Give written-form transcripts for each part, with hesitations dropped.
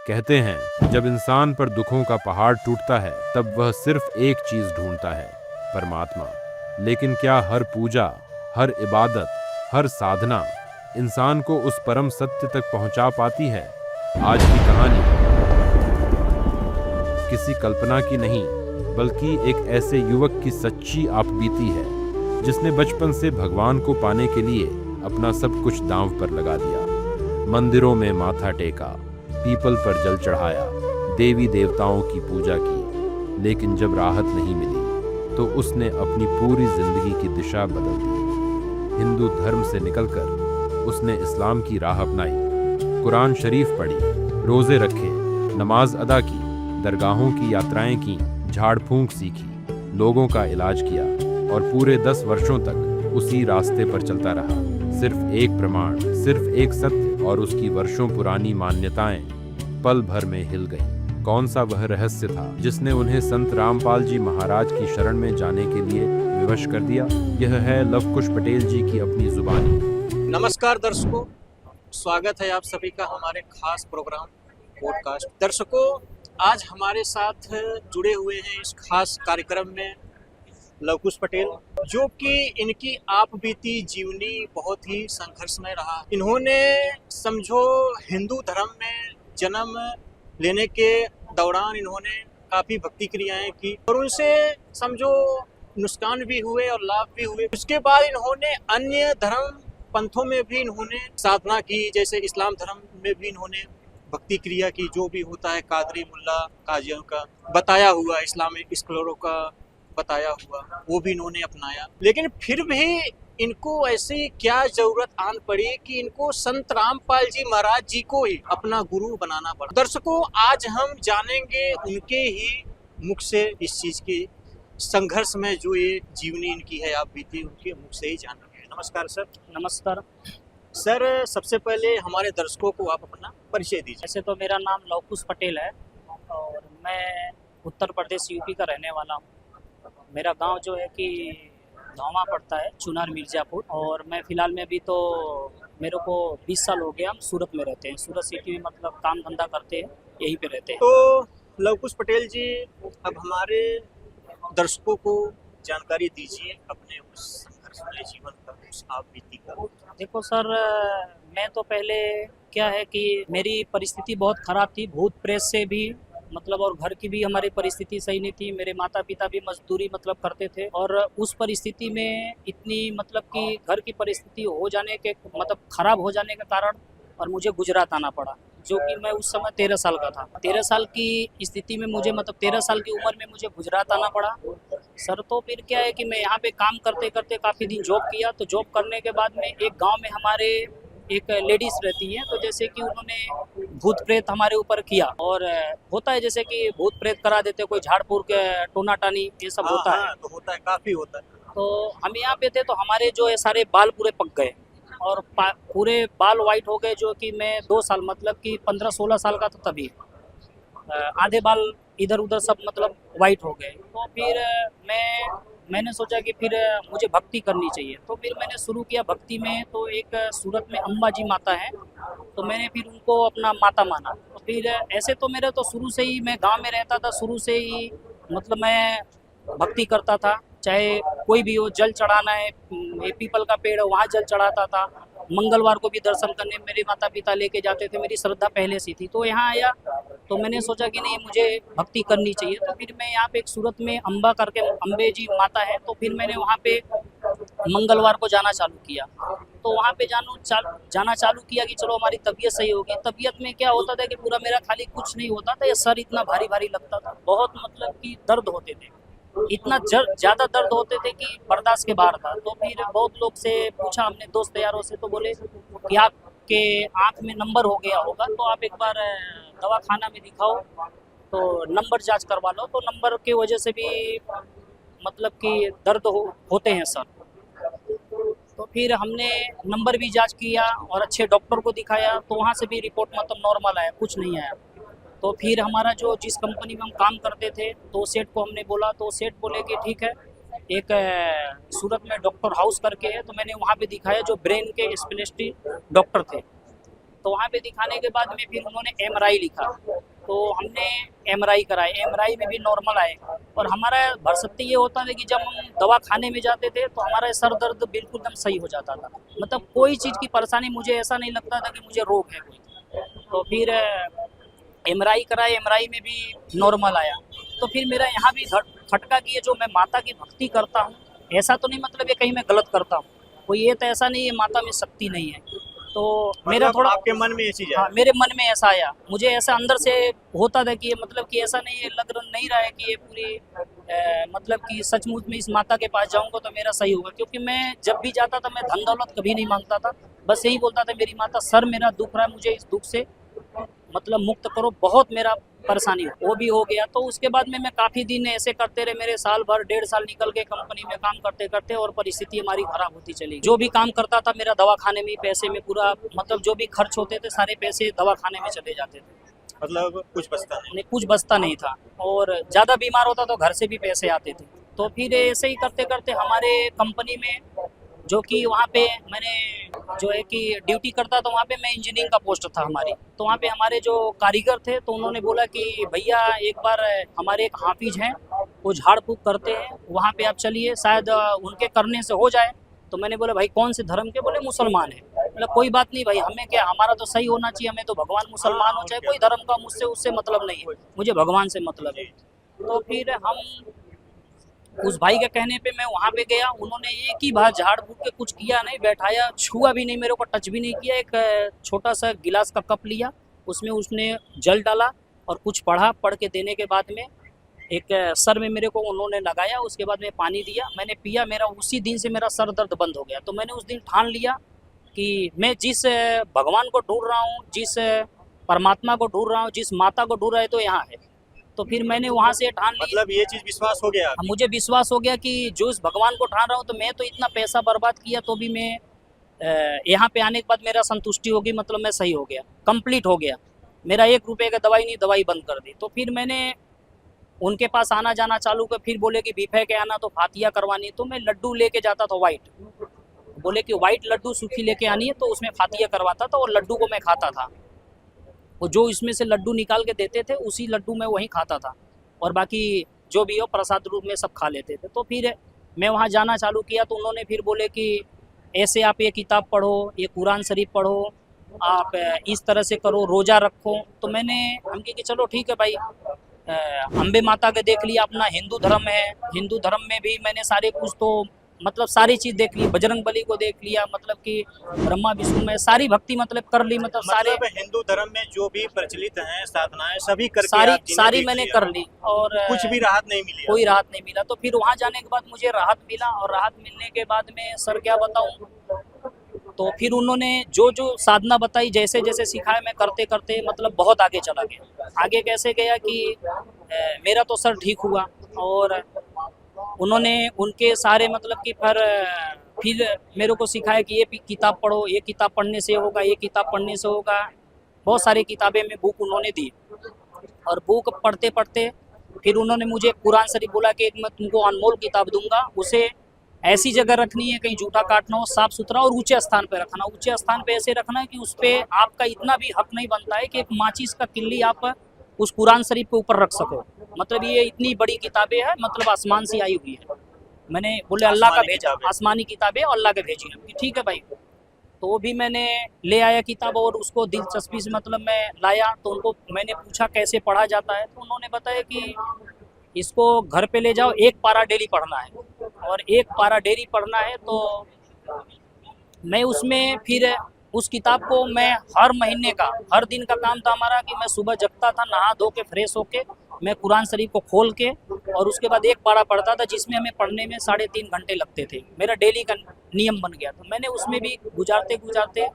कहते हैं जब इंसान पर दुखों का पहाड़ टूटता है तब वह सिर्फ एक चीज ढूंढता है, परमात्मा। लेकिन क्या हर पूजा, हर इबादत, हर साधना इंसान को उस परम सत्य तक पहुंचा पाती है? आज की कहानी किसी कल्पना की नहीं, बल्कि एक ऐसे युवक की सच्ची आपबीती है जिसने बचपन से भगवान को पाने के लिए अपना सब कुछ दांव पर लगा दिया। मंदिरों में माथा टेका, पीपल पर जल चढ़ाया, देवी देवताओं की पूजा की, लेकिन जब राहत नहीं मिली तो उसने अपनी पूरी जिंदगी की दिशा बदल दी। हिंदू धर्म से निकलकर उसने इस्लाम की राह अपनाई, कुरान शरीफ पढ़ी, रोजे रखे, नमाज अदा की, दरगाहों की यात्राएं की, झाड़ फूंक सीखी, लोगों का इलाज किया और पूरे 10 वर्षों तक उसी रास्ते पर चलता रहा। सिर्फ एक प्रमाण, सिर्फ एक सत्य और उसकी वर्षों पुरानी मान्यताएं पल भर में हिल गईं। कौन सा वह रहस्य था जिसने उन्हें संत रामपाल जी महाराज की शरण में जाने के लिए विवश कर दिया? यह है लव कुश पटेल जी की अपनी जुबानी। नमस्कार दर्शकों, स्वागत है आप सभी का हमारे खास प्रोग्राम पॉडकास्ट। दर्शकों, आज हमारे साथ जुड़े हुए हैं इस खास कार्यक्रम में लव कुश पटेल, जो कि इनकी आप बीती जीवनी बहुत ही संघर्षमय रहा। इन्होंने समझो हिंदू धर्म में जन्म लेने के दौरान इन्होंने काफ़ी भक्ति क्रियाएं की और उनसे समझो नुकसान भी हुए और लाभ भी हुए। उसके बाद इन्होंने अन्य धर्म पंथों में भी इन्होंने साधना की, जैसे इस्लाम धर्म में भी इन्होंने भक्ति क्रिया की, जो भी होता है कादरी मुल्ला काजियों का बताया हुआ, इस्लामिक स्कॉलरों का बताया हुआ, वो भी इन्होंने अपनाया। लेकिन फिर भी इनको ऐसी क्या जरूरत आन पड़ी कि इनको संत रामपाल जी महाराज जी को ही अपना गुरु बनाना पड़ा। दर्शकों, आज हम जानेंगे उनके ही मुख से इस चीज के संघर्ष में जो ये जीवनी इनकी है आप बीती, उनके मुख से ही जानेंगे। नमस्कार सर। नमस्कार सर, सबसे पहले हमारे दर्शकों को आप अपना परिचय दीजिए। ऐसे तो मेरा नाम लव कुश पटेल है और मैं उत्तर प्रदेश यूपी का रहने वाला हूँ। मेरा गांव जो है कि धौमा पड़ता है, चुनार मिर्ज़ापुर, और मैं फ़िलहाल में अभी तो मेरे को 20 साल हो गया। हम सूरत में रहते हैं, सूरत सिटी में, मतलब काम धंधा करते हैं, यहीं पे रहते हैं। तो लव कुश पटेल जी, अब हमारे दर्शकों को जानकारी दीजिए अपने उस संघर्षमय जीवन का, उस आप बीती का। देखो सर, मैं तो पहले क्या है कि मेरी परिस्थिति बहुत ख़राब थी, भूत प्रेत से भी, मतलब, और घर की भी हमारी परिस्थिति सही नहीं थी। मेरे माता पिता भी मजदूरी मतलब करते थे और उस परिस्थिति में इतनी, मतलब कि घर की परिस्थिति हो जाने के, मतलब ख़राब हो जाने के कारण और मुझे गुजरात आना पड़ा, जो कि मैं उस समय 13 साल का था। 13 साल की स्थिति में मुझे, मतलब 13 साल की उम्र में मुझे गुजरात आना पड़ा सर। तो फिर क्या है कि मैं यहाँ पे काम करते करते काफ़ी दिन जॉब किया। तो जॉब करने के बाद में एक गांव में हमारे एक लेडीज़ रहती हैं, तो जैसे कि उन्होंने भूत प्रेत हमारे ऊपर किया, और होता है जैसे कि भूत प्रेत करा देते, कोई झाड़पुर के टोना टानी ये सब होता है। तो होता है, काफ़ी होता है। तो हम यहाँ पे थे तो हमारे जो है सारे बाल पूरे पक गए और पूरे बाल वाइट हो गए, जो कि मैं 2 साल, मतलब कि 15-16 साल का था तभी। आधे बाल इधर उधर सब मतलब वाइट हो गए। तो फिर मैंने सोचा कि फिर मुझे भक्ति करनी चाहिए। तो फिर मैंने शुरू किया भक्ति में। तो एक सूरत में अम्बा जी माता है, तो मैंने फिर उनको अपना माता माना। तो फिर ऐसे तो मेरे तो शुरू से ही, मैं गांव में रहता था, शुरू से ही मतलब मैं भक्ति करता था। चाहे कोई भी हो, जल चढ़ाना है, पीपल का पेड़ है वहाँ जल चढ़ाता था। मंगलवार को भी दर्शन करने मेरे माता पिता लेके जाते थे, मेरी श्रद्धा पहले से थी। तो यहाँ आया तो मैंने सोचा कि नहीं, मुझे भक्ति करनी चाहिए। तो फिर मैं यहाँ पे एक सूरत में अम्बा करके अम्बे जी माता है, तो फिर मैंने वहाँ पे मंगलवार को जाना चालू किया। तो वहाँ पे जाना चालू किया कि चलो हमारी तबीयत सही होगी। तबीयत में क्या होता था कि पूरा मेरा खाली कुछ नहीं होता था, ये सर इतना भारी भारी लगता था, बहुत मतलब कि दर्द होते थे, इतना ज़्यादा दर्द होते थे कि बर्दाश्त के बाहर था। तो फिर बहुत लोग से पूछा, हमने दोस्त यारों से, तो बोले कि आपके आँख में नंबर हो गया होगा, तो आप एक बार दवाखाना में दिखाओ, तो नंबर जांच करवा लो। तो नंबर की वजह से भी मतलब कि दर्द होते हैं सर। तो फिर हमने नंबर भी जांच किया और अच्छे डॉक्टर को दिखाया, तो वहाँ से भी रिपोर्ट मतलब नॉर्मल आया, कुछ नहीं आया। तो फिर हमारा जो जिस कंपनी में हम काम करते थे, तो सेठ को हमने बोला, तो सेठ बोले कि ठीक है, एक सूरत में डॉक्टर हाउस करके है, तो मैंने वहाँ पे दिखाया, जो ब्रेन के स्पेशलिस्ट डॉक्टर थे। तो वहाँ पे दिखाने के बाद में फिर उन्होंने MRI लिखा, तो हमने MRI कराए, MRI में भी नॉर्मल आए। और हमारा भरसकती ये होता था कि जब हम दवा खाने में जाते थे तो हमारा सर दर्द बिल्कुल एकदम सही हो जाता था, मतलब कोई चीज़ की परेशानी, मुझे ऐसा नहीं लगता था कि मुझे रोग है कोई। तो फिर MRI कराए, MRI में भी नॉर्मल आया। तो फिर मेरा यहाँ भी खटका कि ये जो मैं माता की भक्ति करता हूँ, ऐसा तो नहीं मतलब ये कहीं मैं गलत करता हूँ, कोई ये तो ऐसा नहीं है माता में शक्ति नहीं है। तो मेरा मतलब थोड़ा आपके मन में ये चीज है? हाँ, मेरे मन में ऐसा आया, मुझे ऐसा अंदर से होता था कि ये मतलब कि ऐसा नहीं है, नहीं रहा है कि ये पूरी मतलब कि सचमुच में इस माता के पास जाऊंगा तो मेरा सही होगा। क्योंकि मैं जब भी जाता था मैं धन दौलत कभी नहीं मांगता था, बस यही बोलता था मेरी माता सर मेरा दुख रहा है, मुझे इस दुख से मतलब मुक्त करो, बहुत मेरा परेशानी हो। वो भी हो गया। तो उसके बाद में मैं काफ़ी दिन ऐसे करते रहे, मेरे साल भर 1.5 साल निकल गए कंपनी में काम करते करते, और परिस्थिति हमारी खराब होती चली। जो भी काम करता था मेरा दवाखाने में पैसे में पूरा, मतलब जो भी खर्च होते थे सारे पैसे दवाखाने में चले जाते थे, मतलब कुछ बचता नहीं? कुछ बचता नहीं था। और ज़्यादा बीमार होता तो घर से भी पैसे आते थे। तो फिर ऐसे ही करते करते हमारे कंपनी में, जो कि वहाँ पे मैंने जो है कि ड्यूटी करता था, वहाँ पे मैं इंजीनियरिंग का पोस्ट था हमारी। तो वहाँ पे हमारे जो कारीगर थे तो उन्होंने बोला कि भैया एक बार हमारे एक हाफिज हैं, वो झाड़ फूक करते हैं, वहाँ पे आप चलिए, शायद उनके करने से हो जाए। तो मैंने बोला भाई कौन से धर्म के? बोले मुसलमान है। मतलब कोई बात नहीं भाई, हमें क्या, हमारा तो सही होना चाहिए, हमें तो भगवान मुसलमान हो चाहे कोई धर्म का, मुझसे उससे मतलब नहीं है, मुझे भगवान से मतलब है। तो फिर हम उस भाई के कहने पे मैं वहाँ पे गया, उन्होंने एक ही बार झाड़ फूक के, कुछ किया नहीं, बैठाया, छुआ भी नहीं, मेरे को टच भी नहीं किया। एक छोटा सा गिलास का कप लिया, उसमें उसने जल डाला और कुछ पढ़ा, पढ़ के देने के बाद में एक सर में मेरे को उन्होंने लगाया, उसके बाद में पानी दिया, मैंने पिया, मेरा उसी दिन से मेरा सर दर्द बंद हो गया। तो मैंने उस दिन ठान लिया कि मैं जिस भगवान को ढूंढ रहा हूँ, जिस परमात्मा को ढूंढ रहा हूँ, जिस माता को ढूंढ रहा है, तो यहाँ है। तो फिर मैंने वहाँ से ठान लिया, मतलब ये चीज विश्वास हो गया? मुझे विश्वास हो गया कि जो इस भगवान को ठान रहा हूँ, तो मैं तो इतना पैसा बर्बाद किया तो भी मैं यहाँ पे आने के बाद मेरा संतुष्टि होगी, मतलब मैं सही हो गया, कंप्लीट हो गया। मेरा 1 रुपये का दवाई नहीं, दवाई बंद कर दी। तो फिर मैंने उनके पास आना जाना चालू कर, फिर बोले कि बीफे के आना तो फातिया करवानी, तो मैं लड्डू लेके जाता था वाइट, बोले कि वाइट लड्डू सूखी लेके आनी है, तो उसमें फातिया करवाता था और लड्डू को मैं खाता था। वो जो इसमें से लड्डू निकाल के देते थे उसी लड्डू में वहीं खाता था, और बाकी जो भी हो प्रसाद रूप में सब खा लेते थे। तो फिर मैं वहाँ जाना चालू किया, तो उन्होंने फिर बोले कि ऐसे आप ये किताब पढ़ो, ये कुरान शरीफ पढ़ो, आप इस तरह से करो, रोज़ा रखो। तो मैंने हम कहे कि चलो ठीक है भाई, अम्बे माता के देख लिया, अपना हिंदू धर्म है, हिंदू धर्म में भी मैंने सारे कुछ तो मतलब सारी चीज़ देख ली, बजरंग बली को देख लिया, मतलब कि ब्रह्मा विष्णु में सारी भक्ति मतलब कर ली, मतलब सारे हिंदू धर्म में जो भी प्रचलित हैं साधनाएं सभी करके सारी मैंने कर ली, और कुछ भी राहत नहीं मिली? कोई राहत नहीं मिला। तो फिर वहाँ जाने के बाद मुझे राहत मिला, और राहत मिलने के बाद में सर क्या बताऊँ, तो फिर उन्होंने जो जो साधना बताई, जैसे जैसे सिखाया, मैं करते करते मतलब बहुत आगे चला गया। आगे कैसे गया कि मेरा तो सर ठीक हुआ, और उन्होंने उनके सारे मतलब कि फिर मेरे को सिखाया कि ये किताब पढ़ो, ये किताब पढ़ने से होगा, ये किताब पढ़ने से होगा। बहुत सारी किताबें में बुक उन्होंने दी, और बुक पढ़ते पढ़ते फिर उन्होंने मुझे कुरान शरीफ बोला कि एक मैं तुमको अनमोल किताब दूंगा, उसे ऐसी जगह रखनी है कहीं जूठा काटना हो, साफ सुथरा, और ऊंचे स्थान पे रखना। ऊंचे स्थान पे ऐसे रखना है कि उस पर आपका इतना भी हक नहीं बनता है कि एक माचिस का किल्ली आप उस कुरान शरीफ के ऊपर रख सको। मतलब ये इतनी बड़ी किताबें हैं, मतलब आसमान से आई हुई है। मैंने बोले अल्लाह का भेजा, आसमानी किताबें और अल्लाह के भेजी है, ठीक है भाई। तो वो भी मैंने ले आया किताब, और उसको दिलचस्पी से मतलब मैं लाया। तो उनको मैंने पूछा कैसे पढ़ा जाता है, तो उन्होंने बताया कि इसको घर पे ले जाओ, 1 पारा डेली पढ़ना है, और 1 पारा डेली पढ़ना है। तो मैं उसमें फिर उस किताब को मैं हर महीने का, हर दिन का काम था हमारा कि मैं सुबह जगता था, नहा धो के फ्रेश होके मैं कुरान शरीफ को खोल के, और उसके बाद 1 पारा पढ़ता था, जिसमें हमें पढ़ने में 3.5 घंटे लगते थे। मेरा डेली का नियम बन गया। तो मैंने उसमें भी गुजारते गुजारते,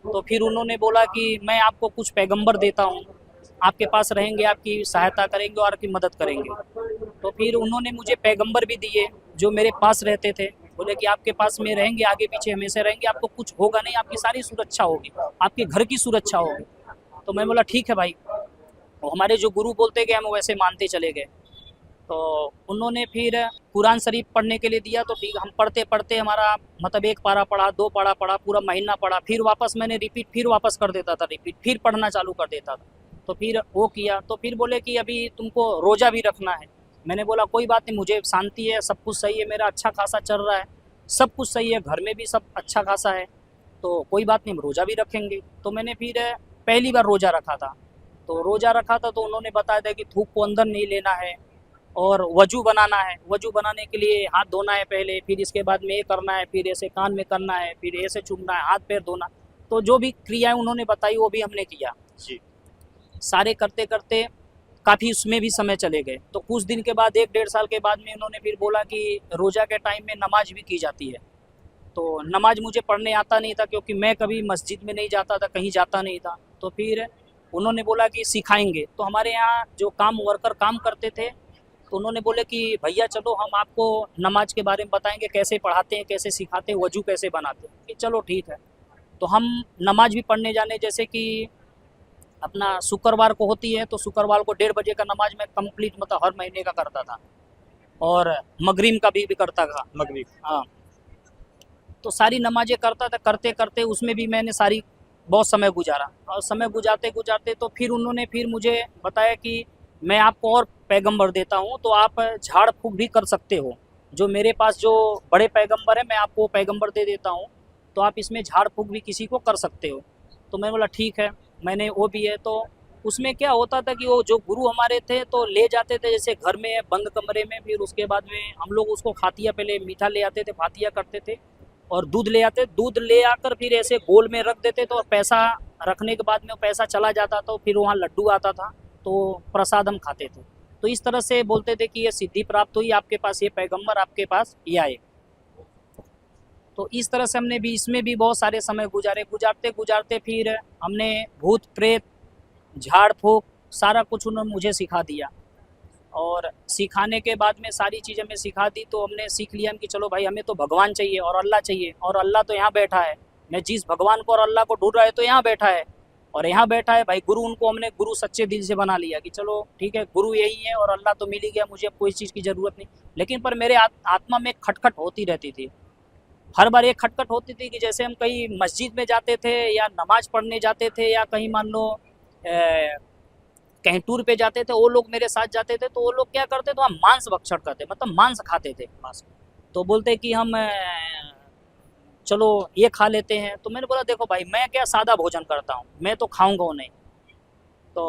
तो फिर उन्होंने बोला कि मैं आपको कुछ पैगंबर देता हूँ, आपके पास रहेंगे, आपकी सहायता करेंगे और आपकी मदद करेंगे। तो फिर उन्होंने मुझे पैगंबर भी दिए जो मेरे पास रहते थे। बोले कि आपके पास में रहेंगे, आगे पीछे हमेशा रहेंगे, आपको कुछ होगा नहीं, आपकी सारी सुरक्षा होगी, आपके घर की सुरक्षा होगी। तो मैं बोला ठीक है भाई। वो हमारे जो गुरु बोलते गए हम वैसे मानते चले गए। तो उन्होंने फिर कुरान शरीफ पढ़ने के लिए दिया, तो ठीक हम पढ़ते पढ़ते हमारा मतलब 1 पारा पढ़ा, 2 पारा पढ़ा, पूरा महीना पढ़ा, फिर वापस मैंने रिपीट, फिर वापस कर देता था रिपीट, फिर पढ़ना चालू कर देता था। तो फिर वो किया, तो फिर बोले कि अभी तुमको रोज़ा भी रखना है। मैंने बोला कोई बात नहीं, मुझे शांति है, सब कुछ सही है, मेरा अच्छा खासा चल रहा है, सब कुछ सही है, घर में भी सब अच्छा खासा है, तो कोई बात नहीं, हम रोज़ा भी रखेंगे। तो मैंने फिर पहली बार रोज़ा रखा था। तो रोज़ा रखा था तो उन्होंने बताया था कि थूक को अंदर नहीं लेना है और वजू बनाना है। वजू बनाने के लिए हाथ धोना है पहले, फिर इसके बाद में ये करना है, फिर ऐसे कान में करना है, फिर ऐसे चूमना है, हाथ पैर धोना। तो जो भी क्रियाएं उन्होंने बताई वो भी हमने किया। जी। सारे करते करते काफ़ी उसमें भी समय चले गए। तो कुछ दिन के बाद 1-1.5 साल के बाद में उन्होंने फिर बोला कि रोज़ा के टाइम में नमाज भी की जाती है। तो नमाज मुझे पढ़ने आता नहीं था, क्योंकि मैं कभी मस्जिद में नहीं जाता था, कहीं जाता नहीं था। तो फिर उन्होंने बोला कि सिखाएंगे। तो हमारे यहाँ जो वर्कर काम करते थे, तो उन्होंने बोले कि भैया चलो हम आपको नमाज के बारे में बताएंगे, कैसे पढ़ाते हैं, कैसे सिखाते हैं, वजू कैसे बनाते हैं। कि चलो ठीक है। तो हम नमाज भी पढ़ने जाने, जैसे कि अपना शुक्रवार को होती है, तो शुक्रवार को 1:30 बजे का नमाज मैं कंप्लीट मतलब हर महीने का करता था, और मगरिब का भी करता था। मगरिब। हाँ, तो सारी नमाजें करता था। करते करते उसमें भी मैंने सारी बहुत समय गुजारा, और समय गुजारते गुजारते तो फिर उन्होंने फिर मुझे बताया कि मैं आपको और पैगंबर देता हूँ, तो आप झाड़ फूँक भी कर सकते हो। जो मेरे पास जो बड़े पैगंबर है, मैं आपको पैगंबर दे देता हूँ, तो आप इसमें झाड़ फूँक भी किसी को कर सकते हो। तो मैं बोला ठीक है, मैंने वो भी है। तो उसमें क्या होता था कि वो जो गुरु हमारे थे तो ले जाते थे जैसे घर में बंद कमरे में, फिर उसके बाद में हम लोग उसको फातिया, पहले मीठा ले आते थे, फातिया करते थे, और दूध ले आते, दूध ले आकर फिर ऐसे गोल में रख देते, तो पैसा रखने के बाद में वो पैसा चला जाता था, फिर वहाँ लड्डू आता था, तो प्रसाद हम खाते थे। तो इस तरह से बोलते थे कि ये सिद्धि प्राप्त हुई, आपके पास ये पैगंबर, आपके पास ये आए। तो इस तरह से हमने भी इसमें भी बहुत सारे समय गुजारे। गुजारते गुजारते फिर हमने भूत प्रेत, झाड़ फूँक, सारा कुछ उन्होंने मुझे सिखा दिया, और सिखाने के बाद में सारी चीज़ें हमें सिखा दी। तो हमने सीख लिया कि चलो भाई, हमें तो भगवान चाहिए और अल्लाह चाहिए, और अल्लाह तो यहाँ बैठा है। मैं जिस भगवान को और अल्लाह को ढूंढ रहा है तो यहाँ बैठा है, और यहाँ बैठा है भाई गुरु। उनको हमने गुरु सच्चे दिल से बना लिया कि चलो ठीक है, गुरु यही है और अल्लाह तो मिल ही गया, मुझे अब कोई चीज़ की ज़रूरत नहीं। लेकिन पर मेरे आत्मा में खटखट होती रहती थी। हर बार ये खटखट होती थी कि जैसे हम कहीं मस्जिद में जाते थे या नमाज पढ़ने जाते थे, या कहीं मान लो कहीं टूर पे जाते थे, वो लोग मेरे साथ जाते थे, तो वो लोग क्या करते थे, हम मांस भक्षण करते, मतलब मांस खाते थे मांस। तो बोलते कि हम चलो ये खा लेते हैं। तो मैंने बोला देखो भाई, मैं क्या सादा भोजन करता हूँ, मैं तो खाऊंगा वो नहीं। तो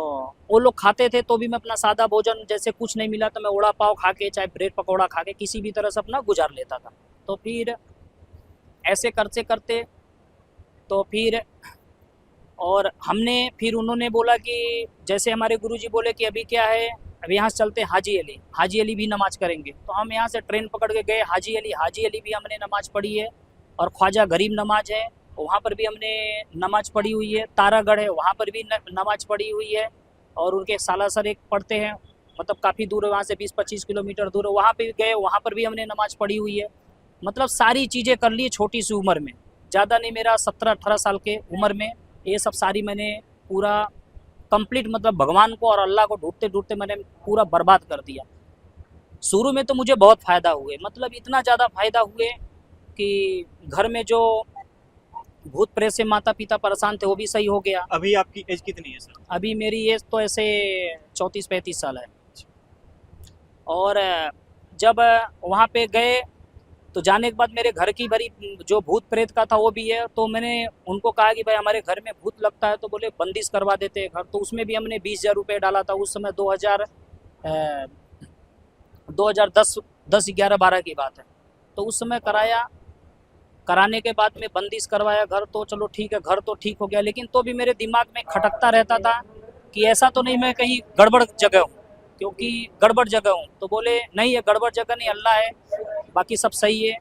वो लोग खाते थे, तो भी मैं अपना सादा भोजन, जैसे कुछ नहीं मिला तो मैं वड़ा पाव खा के, चाहे ब्रेड पकौड़ा खा के, किसी भी तरह से अपना गुजार लेता था। तो फिर ऐसे करते करते तो फिर, और हमने फिर उन्होंने बोला कि जैसे हमारे गुरुजी बोले कि अभी क्या है, अभी यहाँ से चलते हाजी अली, हाजी अली भी नमाज करेंगे। तो हम यहाँ से ट्रेन पकड़ के गए हाजी अली। हाजी अली भी हमने नमाज पढ़ी है, और ख्वाजा गरीब नमाज है, वहाँ पर भी हमने नमाज पढ़ी हुई है। तारागढ़ है, वहाँ पर भी नमाज पढ़ी हुई है, और उनके सालासर एक पढ़ते हैं, मतलब काफ़ी दूर है, वहाँ से 20-25 किलोमीटर दूर है, वहाँ पर भी गए, वहाँ पर भी हमने नमाज पढ़ी हुई है। मतलब सारी चीज़ें कर ली छोटी सी उम्र में, ज़्यादा नहीं, मेरा 17-18 साल के उम्र में ये सब सारी मैंने पूरा कंप्लीट, मतलब भगवान को और अल्लाह को ढूंढते ढूंढते मैंने पूरा बर्बाद कर दिया। शुरू में तो मुझे बहुत फ़ायदा हुए, मतलब इतना ज़्यादा फ़ायदा हुए कि घर में जो भूत प्रेत से माता पिता परेशान थे वो भी सही हो गया। अभी आपकी एज कितनी है सर? अभी मेरी एज तो ऐसे 34-35 साल है। और जब वहाँ पे गए तो जाने के बाद मेरे घर की भरी जो भूत प्रेत का था वो भी है, तो मैंने उनको कहा कि भाई हमारे घर में भूत लगता है, तो बोले बंदिश करवा देते हैं घर। तो उसमें भी हमने 20,000 रुपये डाला था उस समय, 2010-11-12 की बात है। तो उस समय कराया, कराने के बाद में बंदिश करवाया घर, तो चलो ठीक है, घर तो ठीक हो गया। लेकिन तो भी मेरे दिमाग में खटकता रहता था कि ऐसा तो नहीं मैं कहीं गड़बड़ जगह हूँ, क्योंकि गड़बड़ जगह हूँ। तो बोले नहीं, ये गड़बड़ जगह नहीं, अल्लाह है, बाकी सब सही है।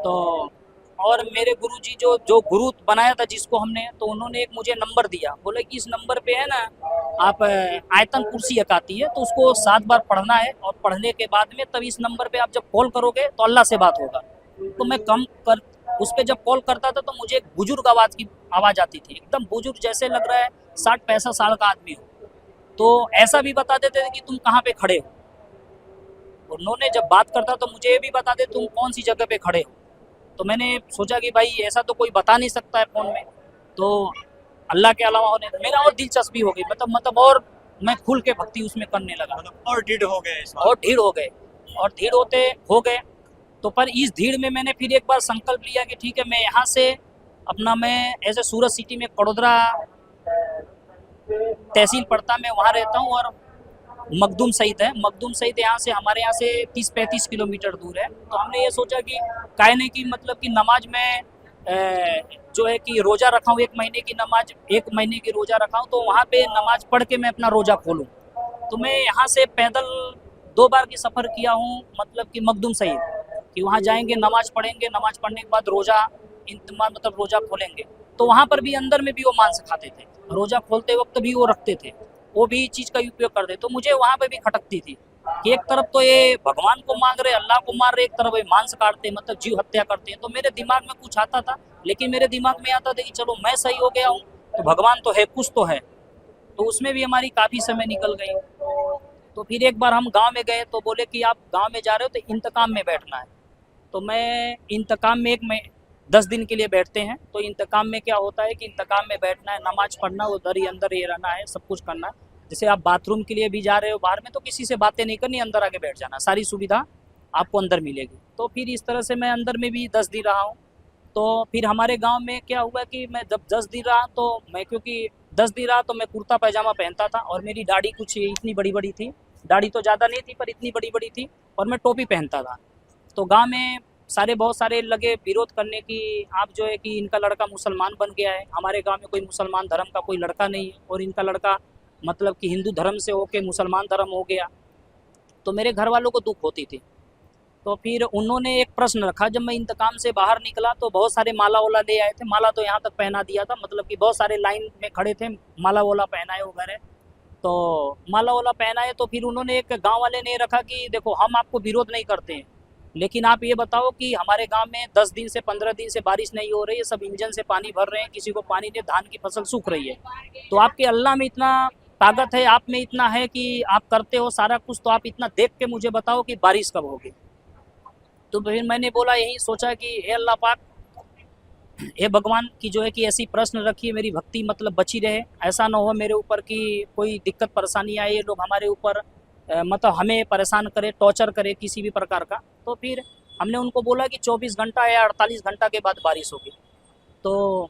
तो और मेरे गुरुजी जो गुरु बनाया था जिसको हमने, तो उन्होंने एक मुझे नंबर दिया, बोले कि इस नंबर पे है ना, आप आयतन कुर्सी एक आती है, तो उसको 7 बार पढ़ना है, और पढ़ने के बाद में तब इस नंबर पे आप जब कॉल करोगे तो अल्लाह से बात होगा। तो मैं उस पर जब कॉल करता था तो मुझे एक बुजुर्ग आवाज़ आती थी, एकदम बुजुर्ग, जैसे लग रहा है 60-65 साल का आदमी हो। तो ऐसा भी बता देते थे कि तुम कहाँ पे खड़े हो। उन्होंने जब बात करता तो मुझे ये भी बता दे तुम कौन सी जगह पे खड़े हो। तो मैंने सोचा कि भाई ऐसा तो कोई बता नहीं सकता है फ़ोन में, तो अल्लाह के अलावा होने मेरा और दिलचस्पी हो गई, मतलब और मैं खुल के भक्ति उसमें करने लगा मतलब और ढीठ हो गए इस बात और ढीड़ हो गए, और ढीड़ होते हो गए। तो पर इस भीड़ में मैंने फिर एक बार संकल्प लिया कि ठीक है मैं यहाँ से अपना, मैं ऐसे सूरत सिटी में कड़ोदरा तहसील पड़ता, मैं वहाँ रहता हूँ, और मखदूम सईद है, मखदूम सईद यहाँ से हमारे यहाँ से 30-35 किलोमीटर दूर है। तो हमने ये सोचा कि कहने की मतलब कि नमाज में जो है कि रोज़ा रखा हूँ, 1 महीने की नमाज, 1 महीने की रोज़ा रखा हूँ, तो वहाँ पे नमाज पढ़ के मैं अपना रोज़ा खोलूँ। तो मैं यहाँ से पैदल 2 बार की सफ़र किया हूँ, मतलब कि मखदूम सईद, कि वहाँ जाएंगे, नमाज पढ़ेंगे, नमाज पढ़ने के बाद रोज़ा इंतमाम मतलब रोज़ा खोलेंगे। तो वहाँ पर भी अंदर में भी वो मांस खाते थे, रोज़ा खोलते वक्त भी वो रखते थे, वो भी चीज़ का उपयोग करते। तो मुझे वहाँ पे भी खटकती थी कि एक तरफ तो ये भगवान को मांग रहे, अल्लाह को मार रहे, एक तरफ ये मांस काटते, मतलब जीव हत्या करते हैं। तो मेरे दिमाग में कुछ आता था, लेकिन मेरे दिमाग में आता था कि चलो मैं सही हो गया हूँ तो भगवान तो है, कुछ तो है। तो उसमें भी हमारी काफ़ी समय निकल गई। तो फिर एक बार हम गांव में गए तो बोले कि आप गांव में जा रहे हो तो इंतकाम में बैठना है। तो मैं इंतकाम में 10 दिन के लिए बैठते हैं। तो इंतकाम में क्या होता है कि इंतकाम में बैठना है, नमाज पढ़ना, उधर ही अंदर ही रहना है, सब कुछ करना है। जैसे आप बाथरूम के लिए भी जा रहे हो बाहर में, तो किसी से बातें नहीं करनी, अंदर आके बैठ जाना, सारी सुविधा आपको अंदर मिलेगी। तो फिर इस तरह से मैं अंदर में भी 10 दिन रहा हूँ। तो फिर हमारे गांव में क्या हुआ कि मैं जब 10 दिन रहा, तो मैं क्योंकि 10 दिन रहा तो मैं कुर्ता पैजामा पहनता था, और मेरी दाढ़ी कुछ इतनी बड़ी बड़ी थी, दाढ़ी तो ज़्यादा नहीं थी पर इतनी बड़ी बड़ी थी, और मैं टोपी पहनता था। तो गांव में बहुत सारे लगे विरोध करने की, आप जो है कि इनका लड़का मुसलमान बन गया है। हमारे गांव में कोई मुसलमान धर्म का कोई लड़का नहीं है, और इनका लड़का मतलब कि हिंदू धर्म से होके मुसलमान धर्म हो गया। तो मेरे घर वालों को दुख होती थी। तो फिर उन्होंने एक प्रश्न रखा, जब मैं इंतकाम से बाहर निकला तो बहुत सारे माला वाला ले आए थे, माला तो यहाँ तक पहना दिया था, मतलब कि बहुत सारे लाइन में खड़े थे, माला वाला पहनाए वगैरह। तो माला वाला पहनाए, तो फिर उन्होंने, एक गांव वाले ने रखा कि देखो हम आपको विरोध नहीं करते हैं, लेकिन आप ये बताओ कि हमारे गांव में 10 दिन से 15 दिन से बारिश नहीं हो रही है, सब इंजन से पानी भर रहे हैं, किसी को पानी नहीं, धान की फसल सूख रही है। तो आपके अल्लाह में इतना ताकत है, आप में इतना है कि आप करते हो सारा कुछ, तो आप इतना देख के मुझे बताओ कि बारिश कब होगी। तो फिर मैंने बोला, यही सोचा कि हे अल्लाह पाक, हे भगवान की जो है कि ऐसी प्रश्न रखिए, मेरी भक्ति मतलब बची रहे, ऐसा ना हो मेरे ऊपर कि कोई दिक्कत परेशानी आए, ये लोग हमारे ऊपर मतलब हमें परेशान करे, टॉर्चर करे किसी भी प्रकार का। तो फिर हमने उनको बोला कि 24 घंटा या 48 घंटा के बाद बारिश होगी। तो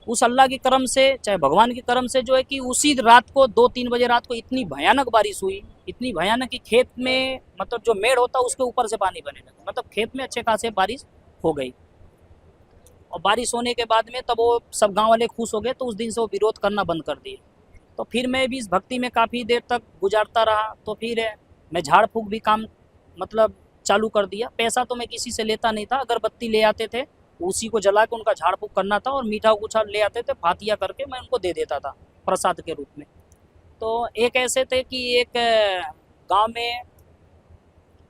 उस अल्लाह की करम से, चाहे भगवान की करम से, जो है कि उसी रात को 2-3 बजे रात को इतनी भयानक बारिश हुई, इतनी भयानक कि खेत में मतलब जो मेड़ होता है उसके ऊपर से पानी बने लगा, मतलब खेत में अच्छे खासे बारिश हो गई। और बारिश होने के बाद में तब वो सब गांव वाले खुश हो गए, तो उस दिन से वो विरोध करना बंद कर दिए। तो फिर मैं भी इस भक्ति में काफ़ी देर तक गुजारता रहा। तो फिर मैं झाड़ फूँक भी काम मतलब चालू कर दिया। पैसा तो मैं किसी से लेता नहीं था, अगरबत्ती ले आते थे उसी को जला के उनका झाड़ फूँक करना था, और मीठा कुछ ले आते थे, फातिया करके मैं उनको दे देता था प्रसाद के रूप में। तो एक ऐसे थे कि एक गांव में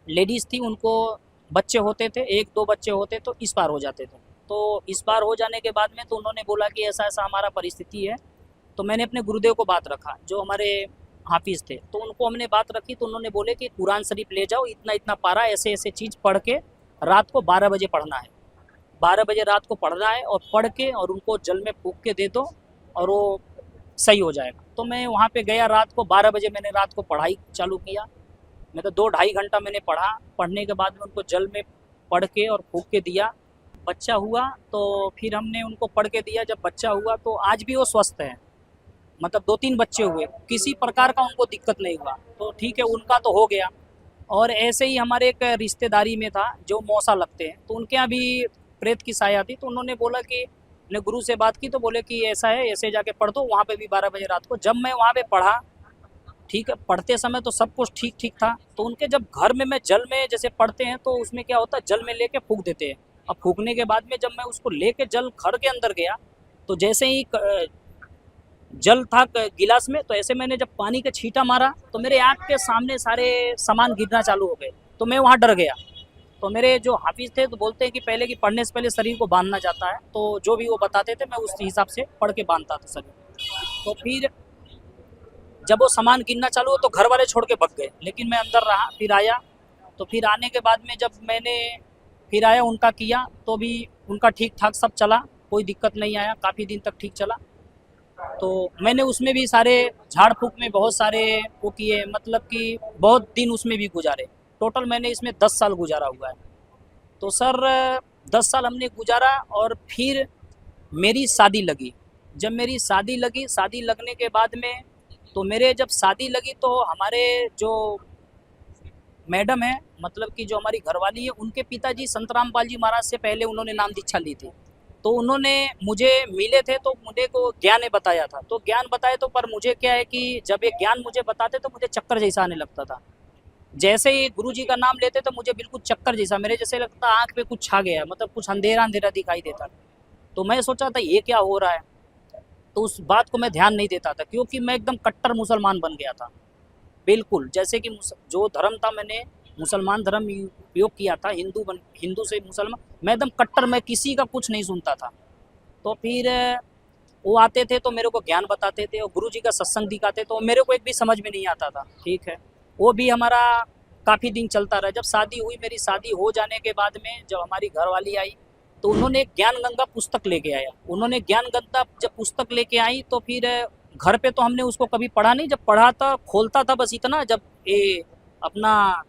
लेडीज़ थी, उनको बच्चे होते थे, 1-2 बच्चे होते तो इस पार हो जाते थे। तो इस बार हो जाने के बाद में तो उन्होंने बोला कि ऐसा ऐसा हमारा परिस्थिति है। तो मैंने अपने गुरुदेव को बात रखा, जो हमारे हाफिज़ थे, तो उनको हमने बात रखी। तो उन्होंने बोले कि कुरान शरीफ ले जाओ, इतना इतना पारा, ऐसे ऐसे चीज़ पढ़ के रात को 12 बजे पढ़ना है, 12 बजे रात को पढ़ना है, और पढ़ के और उनको जल में फूँक के दे दो और वो सही हो जाएगा। तो मैं वहाँ पे गया, रात को 12 बजे मैंने रात को पढ़ाई चालू किया। मैं तो 2-2.5 घंटा मैंने पढ़ा। पढ़ने के बाद में उनको जल में पढ़ के और फूँक के दिया। बच्चा हुआ तो फिर हमने उनको पढ़ के दिया। जब बच्चा हुआ तो आज भी वो स्वस्थ है, मतलब 2-3 बच्चे हुए, किसी प्रकार का उनको दिक्कत नहीं हुआ। तो ठीक है, उनका तो हो गया। और ऐसे ही हमारे एक रिश्तेदारी में था जो मौसा लगते हैं, तो उनके यहाँ भी प्रेत की साया थी। तो उन्होंने बोला कि ने गुरु से बात की, तो बोले कि ऐसा है, ऐसे जाके पढ़ दो। वहाँ पे भी 12 बजे रात को जब मैं वहाँ पे पढ़ा, ठीक है, पढ़ते समय तो सब कुछ ठीक ठीक था। तो उनके जब घर में मैं जल में जैसे पढ़ते हैं तो उसमें क्या होता है, जल में लेके फूँक देते हैं। अब फूँकने के बाद में जब मैं उसको लेके जल घर के अंदर गया, तो जैसे ही जल था गिलास में, तो ऐसे मैंने जब पानी का छींटा मारा तो मेरे आँख के सामने सारे सामान गिरना चालू हो गए। तो मैं वहाँ डर गया। तो मेरे जो हाफिज़ थे तो बोलते हैं कि पहले कि पढ़ने से पहले शरीर को बांधना चाहता है, तो जो भी वो बताते थे मैं उस हिसाब से पढ़ के बांधता था शरीर। तो फिर जब वो सामान गिरना चालू हो तो घर वाले छोड़ के भग गए, लेकिन मैं अंदर रहा। फिर आया तो फिर आने के बाद में जब मैंने फिर आया उनका किया तो भी उनका ठीक ठाक सब चला, कोई दिक्कत नहीं आया, काफ़ी दिन तक ठीक चला। तो मैंने उसमें भी सारे झाड़ फूक में बहुत सारे वो किए, मतलब कि बहुत दिन उसमें भी गुजारे। टोटल मैंने इसमें 10 साल गुजारा हुआ है। तो सर 10 साल हमने गुजारा और फिर मेरी शादी लगी। जब मेरी शादी लगी, शादी लगने के बाद में तो मेरे जब शादी लगी तो हमारे जो मैडम है, मतलब कि जो हमारी घरवाली है, उनके पिताजी संत रामपाल जी महाराज से पहले उन्होंने नाम दीक्षा ली थी। तो उन्होंने मुझे मिले थे तो मुझे को ज्ञान ने बताया था। तो ज्ञान बताए तो पर मुझे क्या है कि जब ये ज्ञान मुझे बताते तो मुझे चक्कर जैसा आने लगता था। जैसे ही गुरु जी का नाम लेते तो मुझे बिल्कुल चक्कर जैसा, मेरे जैसे लगता आँख पे कुछ छा गया, मतलब कुछ अंधेरा अंधेरा दिखाई देता। तो मैं सोचा था ये क्या हो रहा है, तो उस बात को मैं ध्यान नहीं देता था क्योंकि मैं एकदम कट्टर मुसलमान बन गया था। बिल्कुल जैसे कि जो धर्म था, मैंने मुसलमान धर्म उपयोग किया था, हिंदू से मुसलमान, मैं एकदम कट्टर, मैं किसी का कुछ नहीं सुनता था। तो फिर वो आते थे तो मेरे को ज्ञान बताते थे और गुरु जी का सत्संग दिखाते तो मेरे को एक भी समझ में नहीं आता था। ठीक है, वो भी हमारा काफ़ी दिन चलता रहा। जब शादी हुई, मेरी शादी हो जाने के बाद में जब हमारी घरवाली आई तो उन्होंने एक ज्ञान गंगा पुस्तक लेके आया। उन्होंने ज्ञान गंगा जब पुस्तक लेके आई तो फिर घर पे तो हमने उसको कभी पढ़ा नहीं, जब पढ़ा था खोलता था बस इतना, जब ये अपना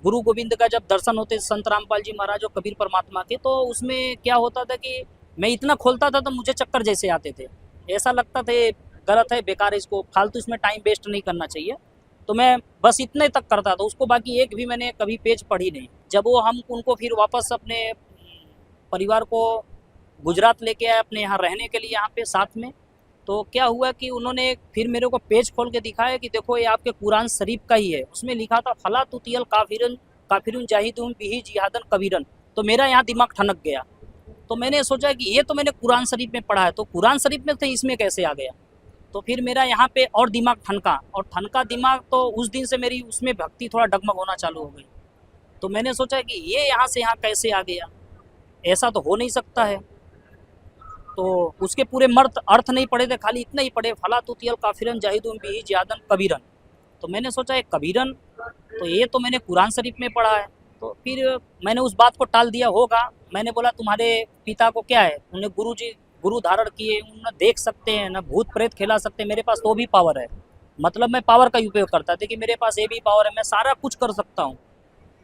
गुरु गोविंद का जब दर्शन होते संत रामपाल जी महाराज और कबीर परमात्मा के, तो उसमें क्या होता था कि मैं इतना खोलता था तो मुझे चक्कर जैसे आते थे, ऐसा लगता था ये गलत है, बेकार है, इसको फालतू इसमें टाइम वेस्ट नहीं करना चाहिए। तो मैं बस इतने तक करता था, उसको बाकी एक भी मैंने कभी पेज पढ़ी नहीं। जब वो हम उनको फिर वापस अपने परिवार को गुजरात लेके आए अपने यहाँ रहने के लिए, यहाँ पे साथ में, तो क्या हुआ कि उन्होंने फिर मेरे को पेज खोल के दिखाया कि देखो ये आपके कुरान शरीफ का ही है। उसमें लिखा था फला तुतियल काफिरुन जाहिदुम बिही जिहादन कबीरन। तो मेरा यहाँ दिमाग ठनक गया। तो मैंने सोचा कि ये तो मैंने कुरान शरीफ में पढ़ा है, तो कुरान शरीफ में तो इसमें कैसे आ गया। तो फिर मेरा यहाँ पे और दिमाग ठनका, और ठनका दिमाग तो उस दिन से मेरी उसमें भक्ति थोड़ा डगमग होना चालू हो गई। तो मैंने सोचा कि ये यहाँ से यहाँ कैसे आ गया, ऐसा तो हो नहीं सकता है। तो उसके पूरे मर्द अर्थ नहीं पढ़े थे, खाली इतना ही पढ़े फला तुतियल काफिरन जाहिदुम बिही जिहादन कबीरन। तो मैंने सोचा एक कबीरन, तो ये तो मैंने कुरान शरीफ में पढ़ा है। तो फिर मैंने उस बात को टाल दिया होगा। मैंने बोला तुम्हारे पिता को क्या है, उन्हें गुरु धारण किए, उन्हें देख सकते हैं ना, भूत प्रेत खिला सकते हैं, मेरे पास तो भी पावर है। मतलब मैं पावर का उपयोग करता था कि मेरे पास ये भी पावर है, मैं सारा कुछ कर सकता हूँ,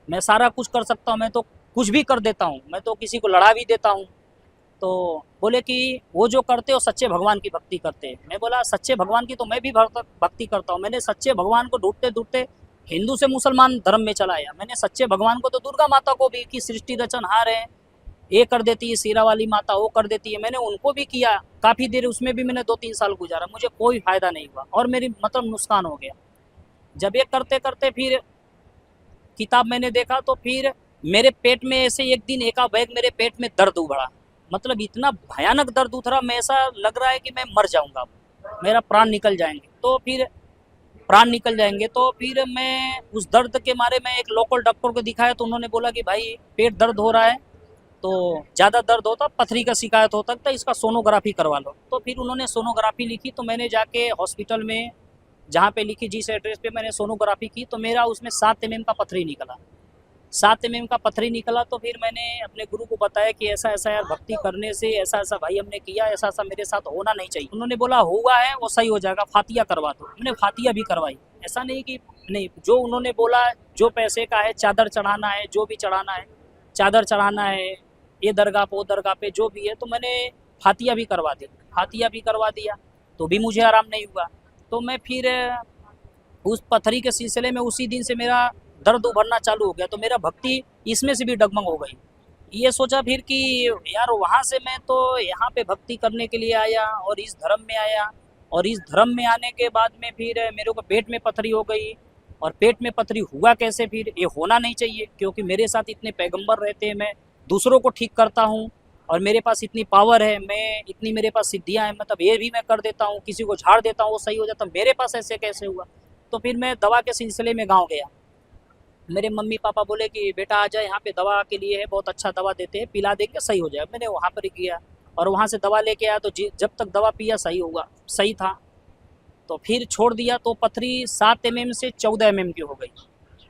मैं सारा कुछ कर सकता हूँ, मैं तो कुछ भी कर देता हूँ, मैं तो किसी को लड़ा भी देता हूँ। तो बोले कि वो जो करते हो सच्चे भगवान की भक्ति करते हैं। मैं बोला सच्चे भगवान की तो मैं भी भक्ति करता हूँ। मैंने सच्चे भगवान को ढूंढते ढूंढते हिंदू से मुसलमान धर्म में चला आया। मैंने सच्चे भगवान को तो दुर्गा माता को भी, कि सृष्टि रचनहार है, ये कर देती है, सीरा वाली माता वो कर देती है, मैंने उनको भी किया काफ़ी देर, उसमें भी मैंने 2-3 साल गुजारा, मुझे कोई फ़ायदा नहीं हुआ और मेरी मतलब नुकसान हो गया। जब ये करते करते फिर किताब मैंने देखा तो फिर मेरे पेट में ऐसे एक दिन एकाएक मेरे पेट में दर्द उभरा, मतलब इतना भयानक दर्द उतरा, मैं ऐसा लग रहा है कि मैं मर जाऊंगा, मेरा प्राण निकल जाएंगे। तो फिर प्राण निकल जाएंगे तो फिर मैं उस दर्द के मारे मैं एक लोकल डॉक्टर को दिखाया। तो उन्होंने बोला कि भाई पेट दर्द हो रहा है, तो ज़्यादा दर्द होता, पथरी का शिकायत हो सकता है, इसका सोनोग्राफी करवा लो। तो फिर उन्होंने सोनोग्राफी लिखी। तो मैंने जाके हॉस्पिटल में जहाँ पे लिखी, जिस एड्रेस पे मैंने सोनोग्राफी की, तो मेरा उसमें 7 mm का पथरी निकला, 7 mm का पथरी निकला। तो फिर मैंने अपने गुरु को बताया कि ऐसा ऐसा यार भक्ति करने से ऐसा ऐसा भाई हमने किया, ऐसा ऐसा मेरे साथ होना नहीं चाहिए। उन्होंने बोला हुआ है वो सही हो जाएगा, फातिया करवा दो। मैंने फातिया भी करवाई, ऐसा नहीं कि नहीं, जो उन्होंने बोला जो पैसे का है, चादर चढ़ाना है, जो भी चढ़ाना है, चादर चढ़ाना है, ये दरगाह पे वो दरगाह पे जो भी है, तो मैंने फातिया भी करवा दी, फातिया भी करवा दिया, तो भी मुझे आराम नहीं हुआ। तो मैं फिर उस पथरी के सिलसिले में उसी दिन से मेरा दर्द उभरना चालू हो गया, तो मेरा भक्ति इसमें से भी डगमग हो गई। ये सोचा फिर कि यार वहाँ से मैं तो यहाँ पे भक्ति करने के लिए आया और इस धर्म में आया, और इस धर्म में आने के बाद में फिर मेरे को पेट में पथरी हो गई। और पेट में पथरी हुआ कैसे, फिर ये होना नहीं चाहिए क्योंकि मेरे साथ इतने पैगंबर रहते हैं, मैं दूसरों को ठीक करता हूँ और मेरे पास इतनी पावर है, मैं इतनी मेरे पास सिद्धियाँ हैं, मतलब ये भी मैं कर देता हूँ, किसी को झाड़ देता हूँ वो सही हो जाता, मेरे पास ऐसे कैसे हुआ। तो फिर मैं दवा के सिलसिले में गाँव गया। मेरे मम्मी पापा बोले कि बेटा आ जाए, यहाँ पे दवा के लिए है, बहुत अच्छा दवा देते हैं, पिला देंगे सही हो जाए। मैंने वहाँ पर गया और वहाँ से दवा लेके आया, तो जब तक दवा पिया सही हुआ, सही था। तो फिर छोड़ दिया तो पथरी 7 mm से 14 mm की हो गई।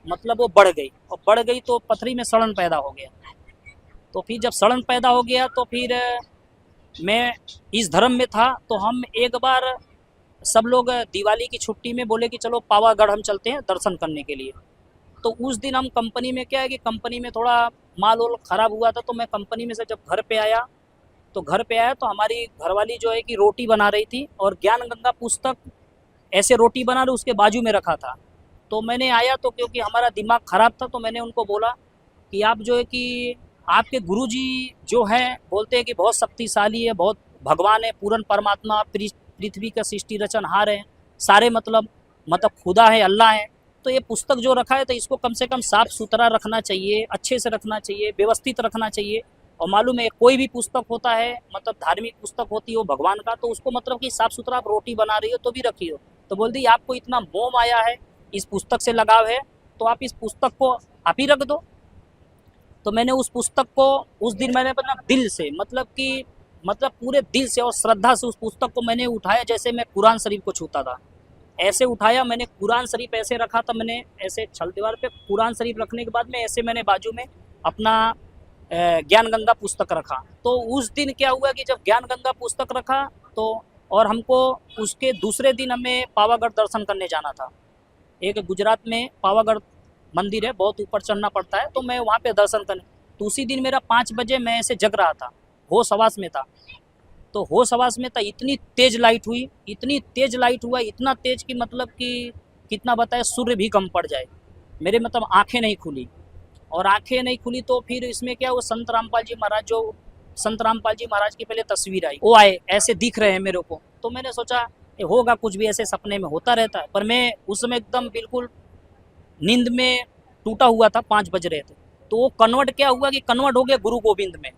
मतलब वो बढ़ गई, और बढ़ गई तो पथरी में सड़न पैदा हो गया। तो फिर जब सड़न पैदा हो गया तो फिर मैं इस धर्म में था, तो हम एक बार सब लोग दिवाली की छुट्टी में बोले कि चलो पावागढ़ हम चलते हैं दर्शन करने के लिए। तो उस दिन हम कंपनी में, क्या है कि कंपनी में थोड़ा माल वाल ख़राब हुआ था, तो मैं कंपनी में से जब घर पे आया तो हमारी घरवाली जो है कि रोटी बना रही थी, और ज्ञान गंगा पुस्तक ऐसे रोटी बना रही उसके बाजू में रखा था। तो मैंने आया, तो क्योंकि हमारा दिमाग ख़राब था, तो मैंने उनको बोला कि आप जो है कि आपके गुरुजी जो हैं बोलते हैं कि बहुत शक्तिशाली है, बहुत भगवान है, पूर्ण परमात्मा, पृथ्वी का सृष्टि रचनहार है, सारे मतलब खुदा है, अल्लाह है। तो ये पुस्तक जो रखा है तो इसको कम से कम साफ़ सुथरा रखना चाहिए, अच्छे से रखना चाहिए, व्यवस्थित रखना चाहिए। और मालूम है कोई भी पुस्तक होता है, मतलब धार्मिक पुस्तक होती है वो भगवान का, तो उसको मतलब कि साफ़ सुथरा आप रोटी बना रही हो तो भी रखी हो। तो बोल दी आपको इतना मोह आया है, इस पुस्तक से लगाव है, तो आप इस पुस्तक को आप ही रख दो। तो मैंने उस पुस्तक को उस दिन मैंने अपना दिल से मतलब पूरे दिल से और श्रद्धा से उस पुस्तक को मैंने उठाया, जैसे मैं कुरान शरीफ को छूता था ऐसे उठाया। मैंने कुरान शरीफ ऐसे रखा था, मैंने ऐसे छल दीवार पे कुरान शरीफ रखने के बाद में ऐसे मैंने बाजू में अपना ज्ञान गंगा पुस्तक रखा। तो उस दिन क्या हुआ कि जब ज्ञान गंगा पुस्तक रखा तो, और हमको उसके दूसरे दिन हमें पावागढ़ दर्शन करने जाना था। एक गुजरात में पावागढ़ मंदिर है, बहुत ऊपर चढ़ना पड़ता है, तो मैं वहाँ पे दर्शन करने। तो उसी दिन मेरा 5 बजे मैं ऐसे जग रहा था, होश हवास में था। तो होश हवास में था, इतनी तेज़ लाइट हुई, इतनी तेज़ लाइट हुआ, इतना तेज़ कि मतलब कि कितना बताए, सूर्य भी कम पड़ जाए। मेरे मतलब आँखें नहीं खुली, और आँखें नहीं खुली तो फिर इसमें क्या, वो संत रामपाल जी महाराज की पहले तस्वीर आई, वो आए, ऐसे दिख रहे हैं मेरे को। तो मैंने सोचा ये होगा कुछ भी, ऐसे सपने में होता रहता है। पर मैं उस समय एकदम बिल्कुल नींद में टूटा हुआ था, 5 बज रहे थे। तो वो कन्वर्ट क्या हुआ कि कन्वर्ट हो गया गुरु गोविंद में।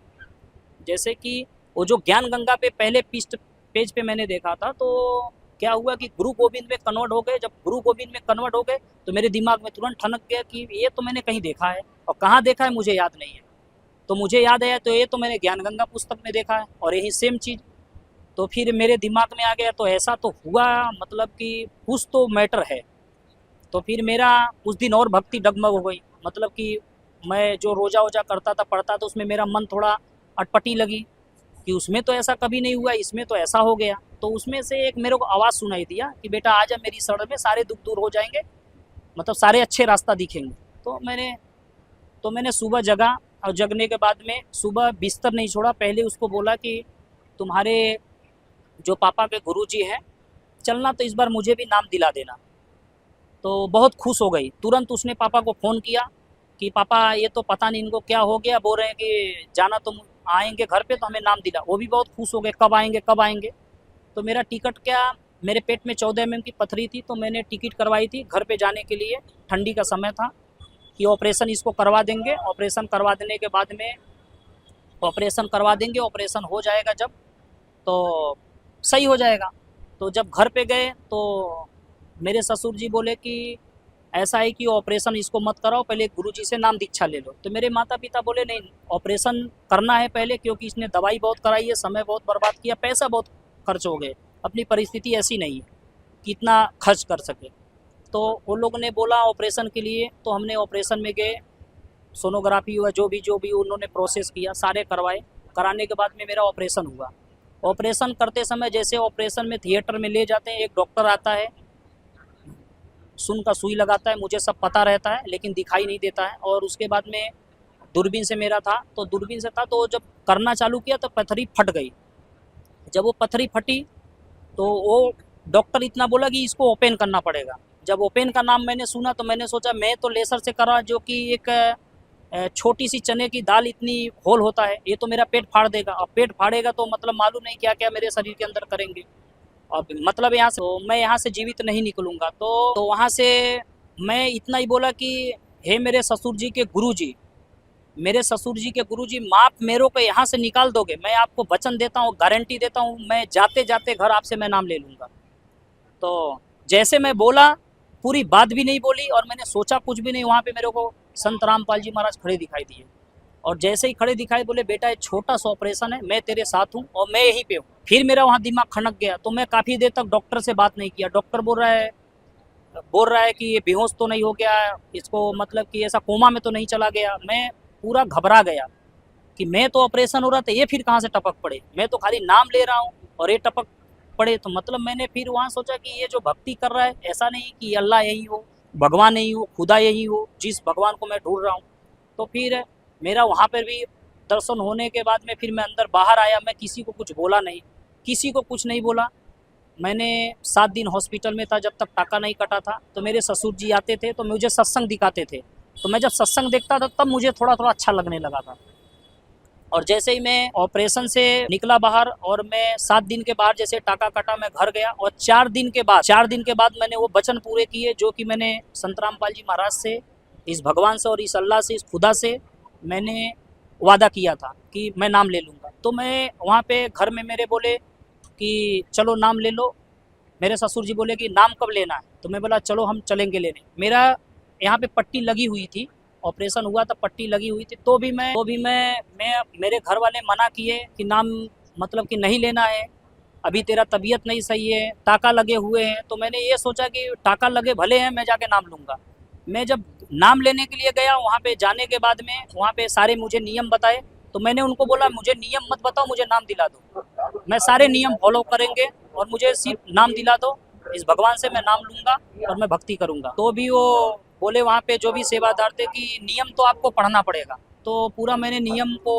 जैसे कि वो जो ज्ञान गंगा पे पहले पेज पे मैंने देखा था, तो क्या हुआ कि गुरु गोविंद में कन्वर्ट हो गए। जब गुरु गोविंद में कन्वर्ट हो गए तो मेरे दिमाग में तुरंत ठनक गया कि ये तो मैंने कहीं देखा है, और कहाँ देखा है मुझे याद नहीं है। तो मुझे याद आया तो ये तो मैंने ज्ञान गंगा पुस्तक में देखा है, और यही सेम चीज़। तो फिर मेरे दिमाग में आ गया, तो ऐसा तो हुआ, मतलब कि कुछ तो मैटर है। तो फिर मेरा उस दिन और भक्ति डगमग हो गई, मतलब कि मैं जो रोज़ा वोजा करता था, पढ़ता था, उसमें मेरा मन थोड़ा अटपटी लगी कि उसमें तो ऐसा कभी नहीं हुआ, इसमें तो ऐसा हो गया। तो उसमें से एक मेरे को आवाज़ सुनाई दिया कि बेटा आजा मेरी शरण में, सारे दुख दूर हो जाएंगे, मतलब सारे अच्छे रास्ता दिखेंगे। तो मैंने सुबह जगा, और जगने के बाद में सुबह बिस्तर नहीं छोड़ा। पहले उसको बोला कि तुम्हारे जो पापा के गुरुजी हैं, चलना तो इस बार मुझे भी नाम दिला देना। तो बहुत खुश हो गई, तुरंत उसने पापा को फ़ोन किया कि पापा ये तो पता नहीं इनको क्या हो गया, बोल रहे हैं कि जाना तो आएंगे घर पे, तो हमें नाम दिला। वो भी बहुत खुश हो गए, कब आएंगे कब आएंगे। तो मेरा टिकट, क्या मेरे पेट में 14 mm की पथरी थी, तो मैंने टिकट करवाई थी घर पे जाने के लिए। ठंडी का समय था कि ऑपरेशन इसको करवा देंगे, ऑपरेशन करवा देने के बाद में ऑपरेशन हो जाएगा जब, तो सही हो जाएगा। तो जब घर पे गए तो मेरे ससुर जी बोले कि ऐसा है कि ऑपरेशन इसको मत कराओ, पहले गुरुजी से नाम दीक्षा ले लो। तो मेरे माता पिता बोले नहीं, ऑपरेशन करना है पहले, क्योंकि इसने दवाई बहुत कराई है, समय बहुत बर्बाद किया, पैसा बहुत खर्च हो गए, अपनी परिस्थिति ऐसी नहीं है कि इतना खर्च कर सके। तो उन लोगों ने बोला ऑपरेशन के लिए, तो हमने ऑपरेशन में गए, सोनोग्राफी हुआ, जो भी उन्होंने प्रोसेस किया, सारे करवाए। कराने के बाद में मेरा ऑपरेशन हुआ। ऑपरेशन करते समय जैसे ऑपरेशन में थिएटर में ले जाते हैं, एक डॉक्टर आता है, सुन का सुई लगाता है, मुझे सब पता रहता है लेकिन दिखाई नहीं देता है। और उसके बाद में दूरबीन से मेरा था, तो दूरबीन से था, तो जब करना चालू किया तो पथरी फट गई। जब वो पथरी फटी तो वो डॉक्टर इतना बोला कि इसको ओपन करना पड़ेगा। जब ओपन का नाम मैंने सुना तो मैंने सोचा मैं तो लेसर से करा, जो कि एक छोटी सी चने की दाल इतनी होल होता है, ये तो मेरा पेट फाड़ देगा। और पेट फाड़ेगा तो मतलब मालूम नहीं क्या क्या मेरे शरीर के अंदर करेंगे, और मतलब यहाँ से तो मैं यहाँ से जीवित नहीं निकलूँगा। तो वहाँ से मैं इतना ही बोला कि हे मेरे ससुर जी के गुरुजी, आप मेरे को यहाँ से निकाल दोगे, मैं आपको वचन देता हूँ, गारंटी देता हूँ, मैं जाते जाते घर आपसे मैं नाम ले लूँगा। तो जैसे मैं बोला, पूरी बात भी नहीं बोली और मैंने सोचा कुछ भी नहीं, वहाँ पे मेरे को संत रामपाल जी महाराज खड़े दिखाई दिए। और जैसे ही खड़े दिखाई, बोले बेटा ये छोटा सा ऑपरेशन है, मैं तेरे साथ हूँ और मैं यहीं पे हूँ। फिर मेरा वहाँ दिमाग खनक गया, तो मैं काफ़ी देर तक डॉक्टर से बात नहीं किया। डॉक्टर बोल रहा है बोल रहा है कि ये बेहोश तो नहीं हो गया, इसको मतलब कि ऐसा कोमा में तो नहीं चला गया। मैं पूरा घबरा गया कि मैं तो ऑपरेशन हो रहा था, ये फिर कहाँ से टपक पड़े। मैं तो खाली नाम ले रहा हूँ और ये टपक पड़े। तो मतलब मैंने फिर वहाँ सोचा कि ये जो भक्ति कर रहा है, ऐसा नहीं कि अल्लाह यही हो, भगवान यही हो, खुदा यही हो, जिस भगवान को मैं ढूंढ रहा हूँ। तो फिर मेरा वहाँ पर भी दर्शन होने के बाद में फिर मैं अंदर बाहर आया। मैं किसी को कुछ बोला नहीं, किसी को कुछ नहीं बोला। मैंने 7 दिन हॉस्पिटल में था, जब तक टाका नहीं कटा था। तो मेरे ससुर जी आते थे तो मुझे सत्संग दिखाते थे। तो मैं जब सत्संग देखता था तब मुझे थोड़ा थोड़ा अच्छा लगने लगा था। और जैसे ही मैं ऑपरेशन से निकला बाहर और मैं 7 दिन के बाद जैसे टाका कटा, मैं घर गया। और 4 दिन के बाद मैंने वो वचन पूरे किए जो कि मैंने संत रामपाल जी महाराज से, इस भगवान से और इस अल्लाह से, इस खुदा से मैंने वादा किया था कि मैं नाम ले लूँगा। तो मैं वहाँ पे घर में मेरे बोले कि चलो नाम ले लो। मेरे ससुर जी बोले कि नाम कब लेना है? तो मैं बोला चलो हम चलेंगे लेने। मेरा यहाँ पे पट्टी लगी हुई थी, ऑपरेशन हुआ था, पट्टी लगी हुई थी। तो भी मैं मेरे घर वाले मना किए कि नाम मतलब कि नहीं लेना है, अभी तेरा तबीयत नहीं सही है, टाका लगे हुए हैं। तो मैंने ये सोचा कि टाका लगे भले हैं, मैं जाके नाम लूँगा। मैं जब नाम लेने के लिए गया, वहाँ पे जाने के बाद में वहाँ पे सारे मुझे नियम बताए। तो मैंने उनको बोला मुझे नियम मत बताओ, मुझे नाम दिला दो, मैं सारे नियम फॉलो करेंगे और मुझे सिर्फ नाम दिला दो, इस भगवान से मैं नाम लूँगा और मैं भक्ति करूँगा। तो भी वो बोले वहाँ पे जो भी सेवादार थे कि नियम तो आपको पढ़ना पड़ेगा। तो पूरा मैंने नियम को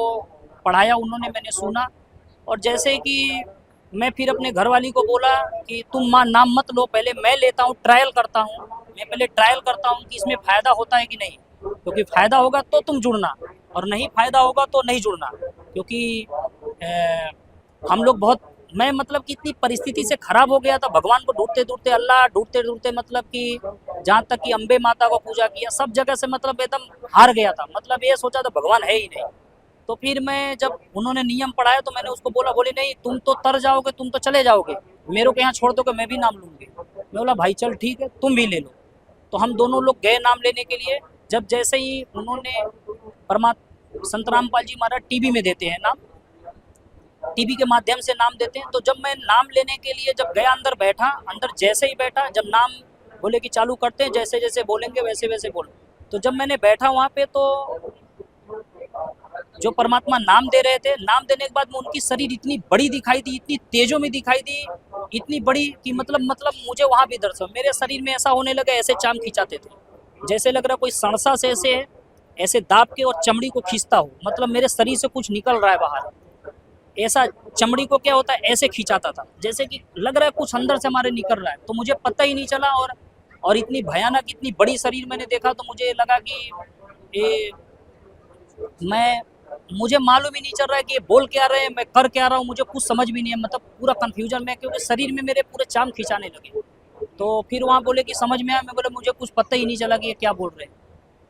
पढ़ाया, उन्होंने, मैंने सुना। और जैसे कि मैं फिर अपने घरवाली को बोला कि तुम माँ नाम मत लो, पहले मैं लेता हूँ, ट्रायल करता हूँ। मैं पहले ट्रायल करता हूँ कि इसमें फ़ायदा होता है कि नहीं, क्योंकि फ़ायदा होगा तो तुम जुड़ना और नहीं फ़ायदा होगा तो नहीं जुड़ना। क्योंकि हम लोग बहुत, मैं मतलब कि इतनी परिस्थिति से ख़राब हो गया था, भगवान को ढूंढते ढूंढते, अल्लाह ढूंढते ढूंढते, मतलब कि जहाँ तक कि अम्बे माता को पूजा किया, सब जगह से मतलब एकदम हार गया था। मतलब ये सोचा था भगवान है ही नहीं। तो फिर मैं जब उन्होंने नियम पढ़ाया तो मैंने उसको बोला, बोले नहीं तुम तो तर जाओगे, तुम तो चले जाओगे, मेरे को यहाँ छोड़ दोगे, मैं भी नाम लूँगी। मैं बोला भाई चल ठीक है, तुम भी ले लो। तो हम दोनों लोग गए नाम लेने के लिए। जब जैसे ही उन्होंने संत रामपाल जी महाराज टीवी में देते हैं नाम, टीवी के माध्यम से नाम देते हैं। तो जब मैं नाम लेने के लिए जब गया, अंदर बैठा, अंदर जैसे ही बैठा, जब नाम बोले कि चालू करते हैं, जैसे जैसे बोलेंगे वैसे वैसे बोलो। तो जब मैंने बैठा वहाँ पे, तो जो परमात्मा नाम दे रहे थे, नाम देने के बाद में उनकी शरीर इतनी बड़ी दिखाई दी, इतनी तेजों में दिखाई दी, इतनी बड़ी कि मतलब मुझे वहाँ भी दर्द हुआ। मेरे शरीर में ऐसा होने लगा, ऐसे चाम खिंचाते थे, जैसे लग रहा कोई सड़सा से ऐसे दाब के और चमड़ी को खींचता हो। मतलब मेरे शरीर से कुछ निकल रहा है बाहर, ऐसा चमड़ी को क्या होता है ऐसे खींचाता था, जैसे कि लग रहा है कुछ अंदर से हमारे निकल रहा है। तो मुझे पता ही नहीं चला। और इतनी भयानक, इतनी बड़ी शरीर मैंने देखा तो मुझे लगा कि ये मुझे मालूम ही नहीं चल रहा है कि ये बोल क्या रहे हैं, मैं कर क्या रहा हूँ, मुझे कुछ समझ भी नहीं है। मतलब पूरा कंफ्यूजन में, क्योंकि शरीर में मेरे पूरे चाम खिंचाने लगे। तो फिर वहाँ बोले कि समझ में आया। मैं बोले मुझे कुछ पता ही नहीं चला कि ये क्या बोल रहे हैं।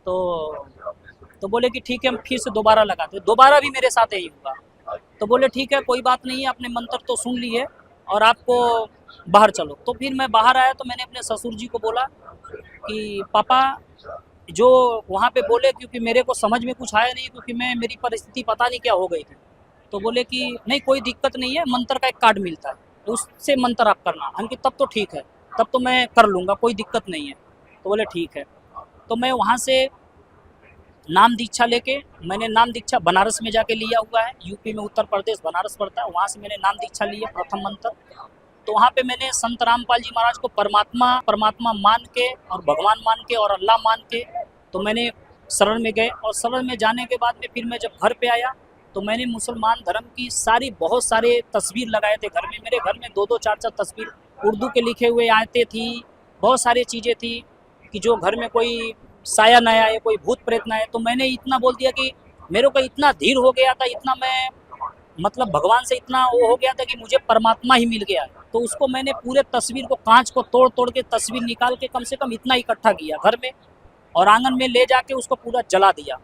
तो बोले कि ठीक है हम फिर से दोबारा लगाते। दोबारा भी मेरे साथ यही हुआ। तो बोले ठीक है कोई बात नहीं है, आपने मंत्र तो सुन लिए और आपको बाहर चलो। तो फिर मैं बाहर आया तो मैंने अपने ससुर जी को बोला कि पापा जो वहाँ पे बोले, क्योंकि मेरे को समझ में कुछ आया नहीं, क्योंकि मेरी परिस्थिति पता नहीं क्या हो गई थी। तो बोले कि नहीं कोई दिक्कत नहीं है, मंत्र का एक कार्ड मिलता है, तो उससे मंत्र आप करना। हम कि तब तो ठीक है, तब तो मैं कर लूँगा, कोई दिक्कत नहीं है। तो बोले ठीक है। तो मैं वहाँ से नाम दीक्षा लेके, मैंने नाम दीक्षा बनारस में जाके लिया हुआ है। यूपी में उत्तर प्रदेश बनारस पड़ता है, वहाँ से मैंने नाम दीक्षा लिया प्रथम मंत्र। तो वहाँ पे मैंने संत रामपाल जी महाराज को परमात्मा मान के और भगवान मान के और अल्लाह मान के, तो मैंने शरण में गए। और शरण में जाने के बाद में फिर मैं जब घर पे आया तो मैंने मुसलमान धर्म की बहुत सारे तस्वीर लगाए थे घर में। मेरे घर में 2-2 4-4 तस्वीर उर्दू के लिखे हुए आयतें थी, बहुत सारी चीज़ें थी कि जो घर में कोई साया न आए, कोई भूत प्रेत न आए। तो मैंने इतना बोल दिया कि मेरे को इतना धीर हो गया था, इतना मैं मतलब भगवान से इतना वो हो गया था कि मुझे परमात्मा ही मिल गया। तो उसको मैंने पूरे तस्वीर को, कांच को तोड़ तोड़ के तस्वीर निकाल के कम से कम इतना इकट्ठा किया घर में, और आंगन में ले जाके उसको पूरा जला दिया।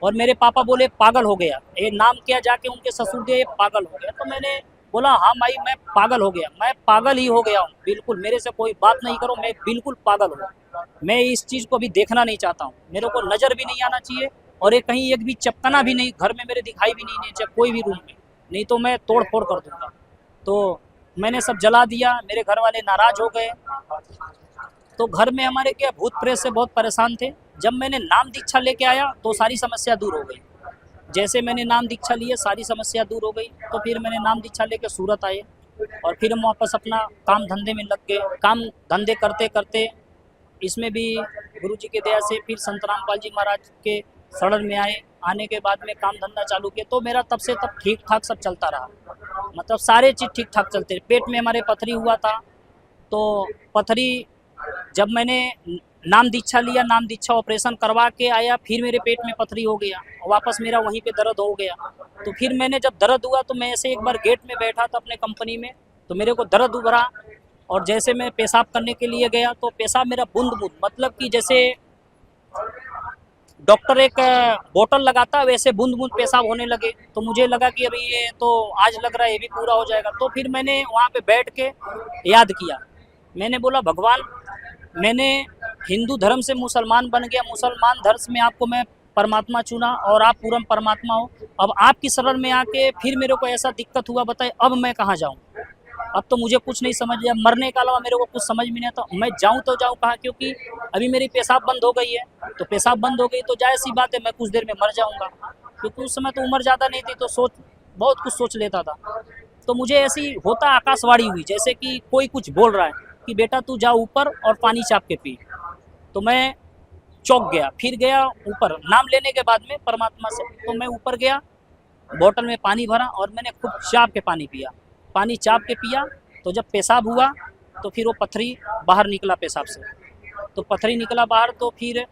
और मेरे पापा बोले पागल हो गया, ये नाम किया जाके उनके ससुर दिए, पागल हो गया। तो मैंने बोला हाँ माई मैं पागल हो गया, मैं पागल ही हो गया हूँ, बिल्कुल मेरे से कोई बात नहीं करो, मैं बिल्कुल पागल हूँ। मैं इस चीज़ को भी देखना नहीं चाहता हूँ, मेरे को नज़र भी नहीं आना चाहिए, और ये कहीं एक भी चपकना भी नहीं घर में मेरे दिखाई भी नहीं चाहिए, कोई भी रूम में, नहीं तो मैं तोड़ फोड़ कर दूँगा। तो मैंने सब जला दिया, मेरे घर वाले नाराज़ हो गए। तो घर में हमारे क्या भूत प्रेत से बहुत परेशान थे। जब मैंने नाम दीक्षा लेके आया तो सारी समस्या दूर हो गई। जैसे मैंने नाम दीक्षा लिए सारी समस्या दूर हो गई। तो फिर मैंने नाम दीक्षा लेके सूरत आए और फिर हम वापस अपना काम धंधे में लग गए। काम धंधे करते करते इसमें भी गुरु जी की दया से फिर संत रामपाल जी महाराज के शरण में आए। आने के बाद में काम धंधा चालू किया तो मेरा तब से तब ठीक ठाक सब चलता रहा। मतलब सारे चीज़ ठीक ठाक चलते रहे। पेट में हमारे पथरी हुआ था, तो पथरी जब मैंने नाम दीक्षा लिया, नाम दीक्षा ऑपरेशन करवा के आया, फिर मेरे पेट में पथरी हो गया, वापस मेरा वहीं पे दर्द हो गया। तो फिर मैंने जब दर्द हुआ तो मैं ऐसे एक बार गेट में बैठा था अपने कंपनी में, तो मेरे को दर्द उभरा और जैसे मैं पेशाब करने के लिए गया तो पेशाब मेरा बूंद बूंद, मतलब कि जैसे डॉक्टर एक बोतल लगाता वैसे बूंद बूंद पेशाब होने लगे। तो मुझे लगा कि अभी ये तो आज लग रहा है ये भी पूरा हो जाएगा। तो फिर मैंने वहाँ पे बैठ के याद किया, मैंने बोला भगवान, मैंने हिंदू धर्म से मुसलमान बन गया, मुसलमान धर्म में आपको मैं परमात्मा चुना और आप पूर्ण परमात्मा हो। अब आपकी शरण में आके फिर मेरे को ऐसा दिक्कत हुआ, बताए अब मैं कहाँ जाऊँ। अब तो मुझे कुछ नहीं समझ आया, मरने के अलावा मेरे को कुछ समझ में नहीं आता। मैं जाऊँ तो जाऊँ कहाँ, क्योंकि अभी मेरी पेशाब बंद हो गई है। तो पेशाब बंद हो गई तो जाहिर सी बात है मैं कुछ देर में मर जाऊँगा, क्योंकि उस समय तो उम्र ज़्यादा नहीं थी, तो बहुत कुछ सोच लेता था। तो मुझे ऐसी होता आकाशवाणी हुई, जैसे कि कोई कुछ बोल रहा है कि बेटा तू जा ऊपर और पानी चाप के पी। तो मैं चौंक गया, फिर गया ऊपर नाम लेने के बाद में परमात्मा से। तो मैं ऊपर गया, बोतल में पानी भरा और मैंने खूब चाप के पानी पिया। पानी चाप के पिया तो जब पेशाब हुआ तो फिर वो पथरी बाहर निकला पेशाब से। तो पथरी निकला बाहर तो फिर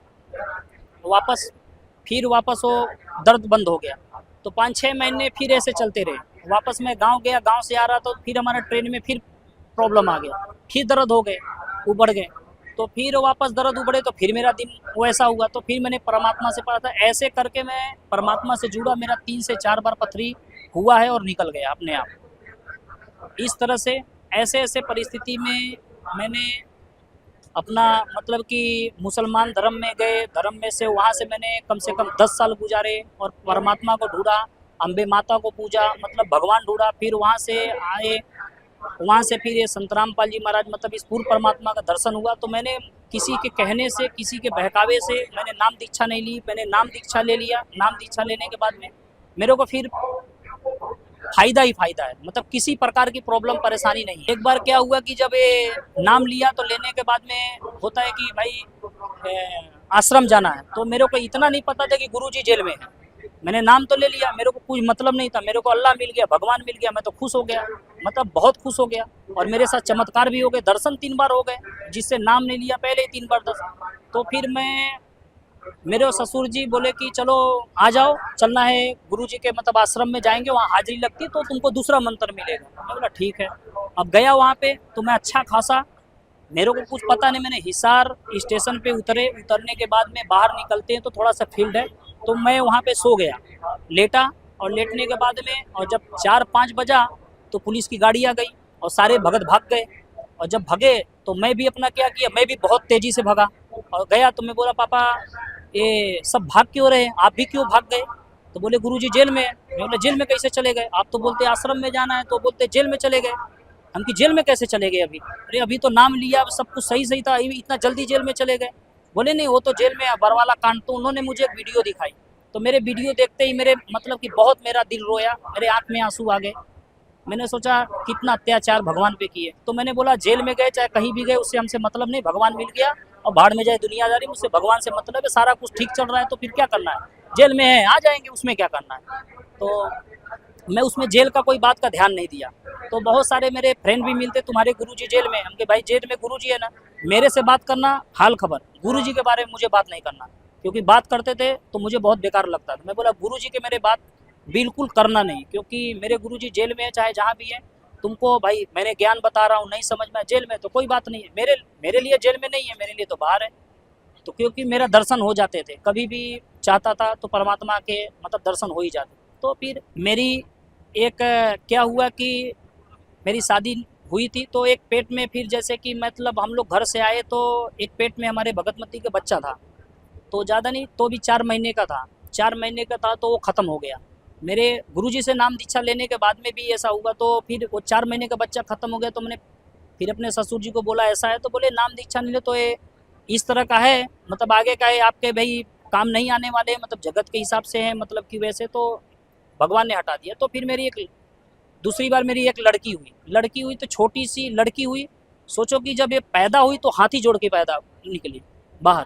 वापस वो दर्द बंद हो गया। तो 5-6 महीने फिर ऐसे चलते रहे। वापस मैं गांव गया, गांव से आ रहा तो फिर हमारा ट्रेन में फिर प्रॉब्लम आ गया, फिर दर्द हो गए, उबड़ गए। तो फिर वापस दर्द उबड़े तो फिर मेरा दिन वैसा हुआ। तो फिर मैंने परमात्मा से पढ़ा था, ऐसे करके मैं परमात्मा से जुड़ा। मेरा 3 से 4 बार पथरी हुआ है और निकल गया अपने आप। इस तरह से ऐसे ऐसे परिस्थिति में मैंने अपना मतलब कि मुसलमान धर्म में गए, धर्म में से वहाँ से मैंने कम से कम 10 साल गुजारे और परमात्मा को ढूंढा, अम्बे माता को पूजा, मतलब भगवान ढूंढा। फिर वहाँ से आए, वहाँ से फिर ये संत रामपाल जी महाराज, मतलब इस पूर्ण परमात्मा का दर्शन हुआ। तो मैंने किसी के कहने से, किसी के बहकावे से मैंने नाम दीक्षा नहीं ली, मैंने नाम दीक्षा ले लिया। नाम दीक्षा लेने के बाद में मेरे को फिर फायदा ही फायदा है, मतलब किसी प्रकार की प्रॉब्लम परेशानी नहीं। एक बार क्या हुआ कि जब ये नाम लिया तो लेने के बाद में होता है कि भाई आश्रम जाना है। तो मेरे को इतना नहीं पता था कि गुरुजी जेल में है। मैंने नाम तो ले लिया, मेरे को कोई मतलब नहीं था। मेरे को अल्लाह मिल गया, भगवान मिल गया, मैं तो खुश हो गया, मतलब बहुत खुश हो गया। और मेरे साथ चमत्कार भी हो गए, दर्शन 3 बार हो गए, जिससे नाम नहीं लिया पहले ही 3 बार दर्शन। तो फिर मेरे ससुर जी बोले कि चलो आ जाओ, चलना है गुरुजी के मतलब आश्रम में जाएंगे, वहाँ हाजिरी लगती तो तुमको दूसरा मंत्र मिलेगा। मैं बोला ठीक है। अब गया वहाँ पे तो मैं अच्छा खासा, मेरे को कुछ पता नहीं, मैंने हिसार स्टेशन पे उतरने के बाद में बाहर निकलते हैं तो थोड़ा सा फील्ड है, तो मैं वहाँ पे सो गया, लेटा। और लेटने के बाद में और जब 4-5 बजा तो पुलिस की गाड़ी आ गई और सारे भगत भाग गए। और जब भगे तो मैं भी अपना क्या किया, मैं भी बहुत तेज़ी से भगा और गया। तो मैं बोला पापा ये सब भाग क्यों रहे, आप भी क्यों भाग गए। तो बोले गुरुजी जेल में है। मैं बोला जेल में कैसे चले गए, आप तो बोलते आश्रम में जाना है, तो बोलते जेल में चले गए। हम कि जेल में कैसे चले गए अभी, अरे अभी तो नाम लिया, सब कुछ सही था, इतना जल्दी जेल में चले गए। बोले नहीं वो तो जेल में है, बरवाला कांड। तो उन्होंने मुझे एक वीडियो दिखाई, तो मेरे वीडियो देखते ही मेरे मतलब कि बहुत मेरा दिल रोया, मेरे आँख में आंसू आ गए। मैंने सोचा कितना अत्याचार भगवान पे किए। तो मैंने बोला जेल में गए चाहे कहीं भी गए उससे हमसे मतलब नहीं, भगवान मिल गया और भाड़ में जाए दुनियादारी, मुझसे भगवान से मतलब है। सारा कुछ ठीक चल रहा है तो फिर क्या करना है, जेल में है आ जाएंगे, उसमें क्या करना है। तो मैं उसमें जेल का कोई बात का ध्यान नहीं दिया। तो बहुत सारे मेरे फ्रेंड भी मिलते, तुम्हारे गुरुजी जेल में। हम के भाई जेल में गुरुजी है ना, मेरे से बात करना हाल खबर, गुरुजी के बारे में मुझे बात नहीं करना, क्योंकि बात करते थे तो मुझे बहुत बेकार लगता था। मैं बोला गुरुजी के मेरे बात बिल्कुल करना नहीं, क्योंकि मेरे गुरुजी जेल में है चाहे जहाँ भी है। तुमको भाई मैंने ज्ञान बता रहा हूँ, नहीं समझ में जेल में तो कोई बात नहीं है, मेरे लिए जेल में नहीं है, मेरे लिए तो बाहर है। तो क्योंकि मेरा दर्शन हो जाते थे, कभी भी चाहता था तो परमात्मा के मतलब दर्शन हो ही जाते। तो फिर मेरी एक क्या हुआ कि मेरी शादी हुई थी, तो एक पेट में फिर जैसे कि मतलब हम लोग घर से आए तो एक पेट में हमारे भगतमती का बच्चा था, तो ज़्यादा नहीं तो भी 4 महीने का था। 4 महीने का था तो वो ख़त्म हो गया। मेरे गुरुजी से नाम दीक्षा लेने के बाद में भी ऐसा हुआ, तो फिर वो 4 महीने का बच्चा ख़त्म हो गया। तो मैंने फिर अपने ससुर जी को बोला ऐसा है, तो बोले नाम दीक्षा नहीं ले तो ये इस तरह का है, मतलब आगे का है आपके भाई काम नहीं आने वाले, मतलब जगत के हिसाब से है, मतलब कि वैसे तो भगवान ने हटा दिया। तो फिर मेरी एक दूसरी बार मेरी एक लड़की हुई तो छोटी सी लड़की हुई। सोचो कि जब ये पैदा हुई तो हाथी जोड़ के पैदा निकली बाहर।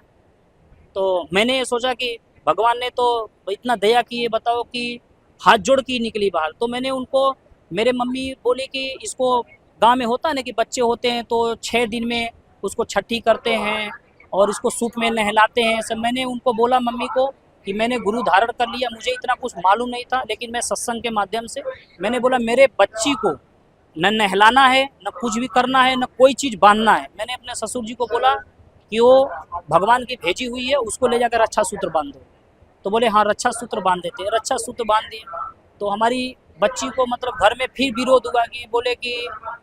तो मैंने ये सोचा कि भगवान ने तो इतना दया की, ये बताओ कि हाथ जोड़ के निकली बाहर। तो मैंने उनको, मेरे मम्मी बोली कि इसको गांव में होता है ना कि बच्चे होते हैं तो 6 दिन में उसको छठी करते हैं और इसको सूप में नहलाते हैं सब। मैंने उनको बोला मम्मी को कि मैंने गुरु धारण कर लिया, मुझे इतना कुछ मालूम नहीं था, लेकिन मैं सत्संग के माध्यम से मैंने बोला मेरे बच्ची को न नहलाना है, न कुछ भी करना है, न कोई चीज़ बांधना है। मैंने अपने ससुर जी को बोला कि वो भगवान की भेजी हुई है, उसको ले जाकर रक्षा सूत्र बांध दो। तो बोले हाँ रक्षा सूत्र बांध देते हैं। रक्षा सूत्र बांध दिए। तो हमारी बच्ची को मतलब घर में फिर विरोध हुआ कि बोले कि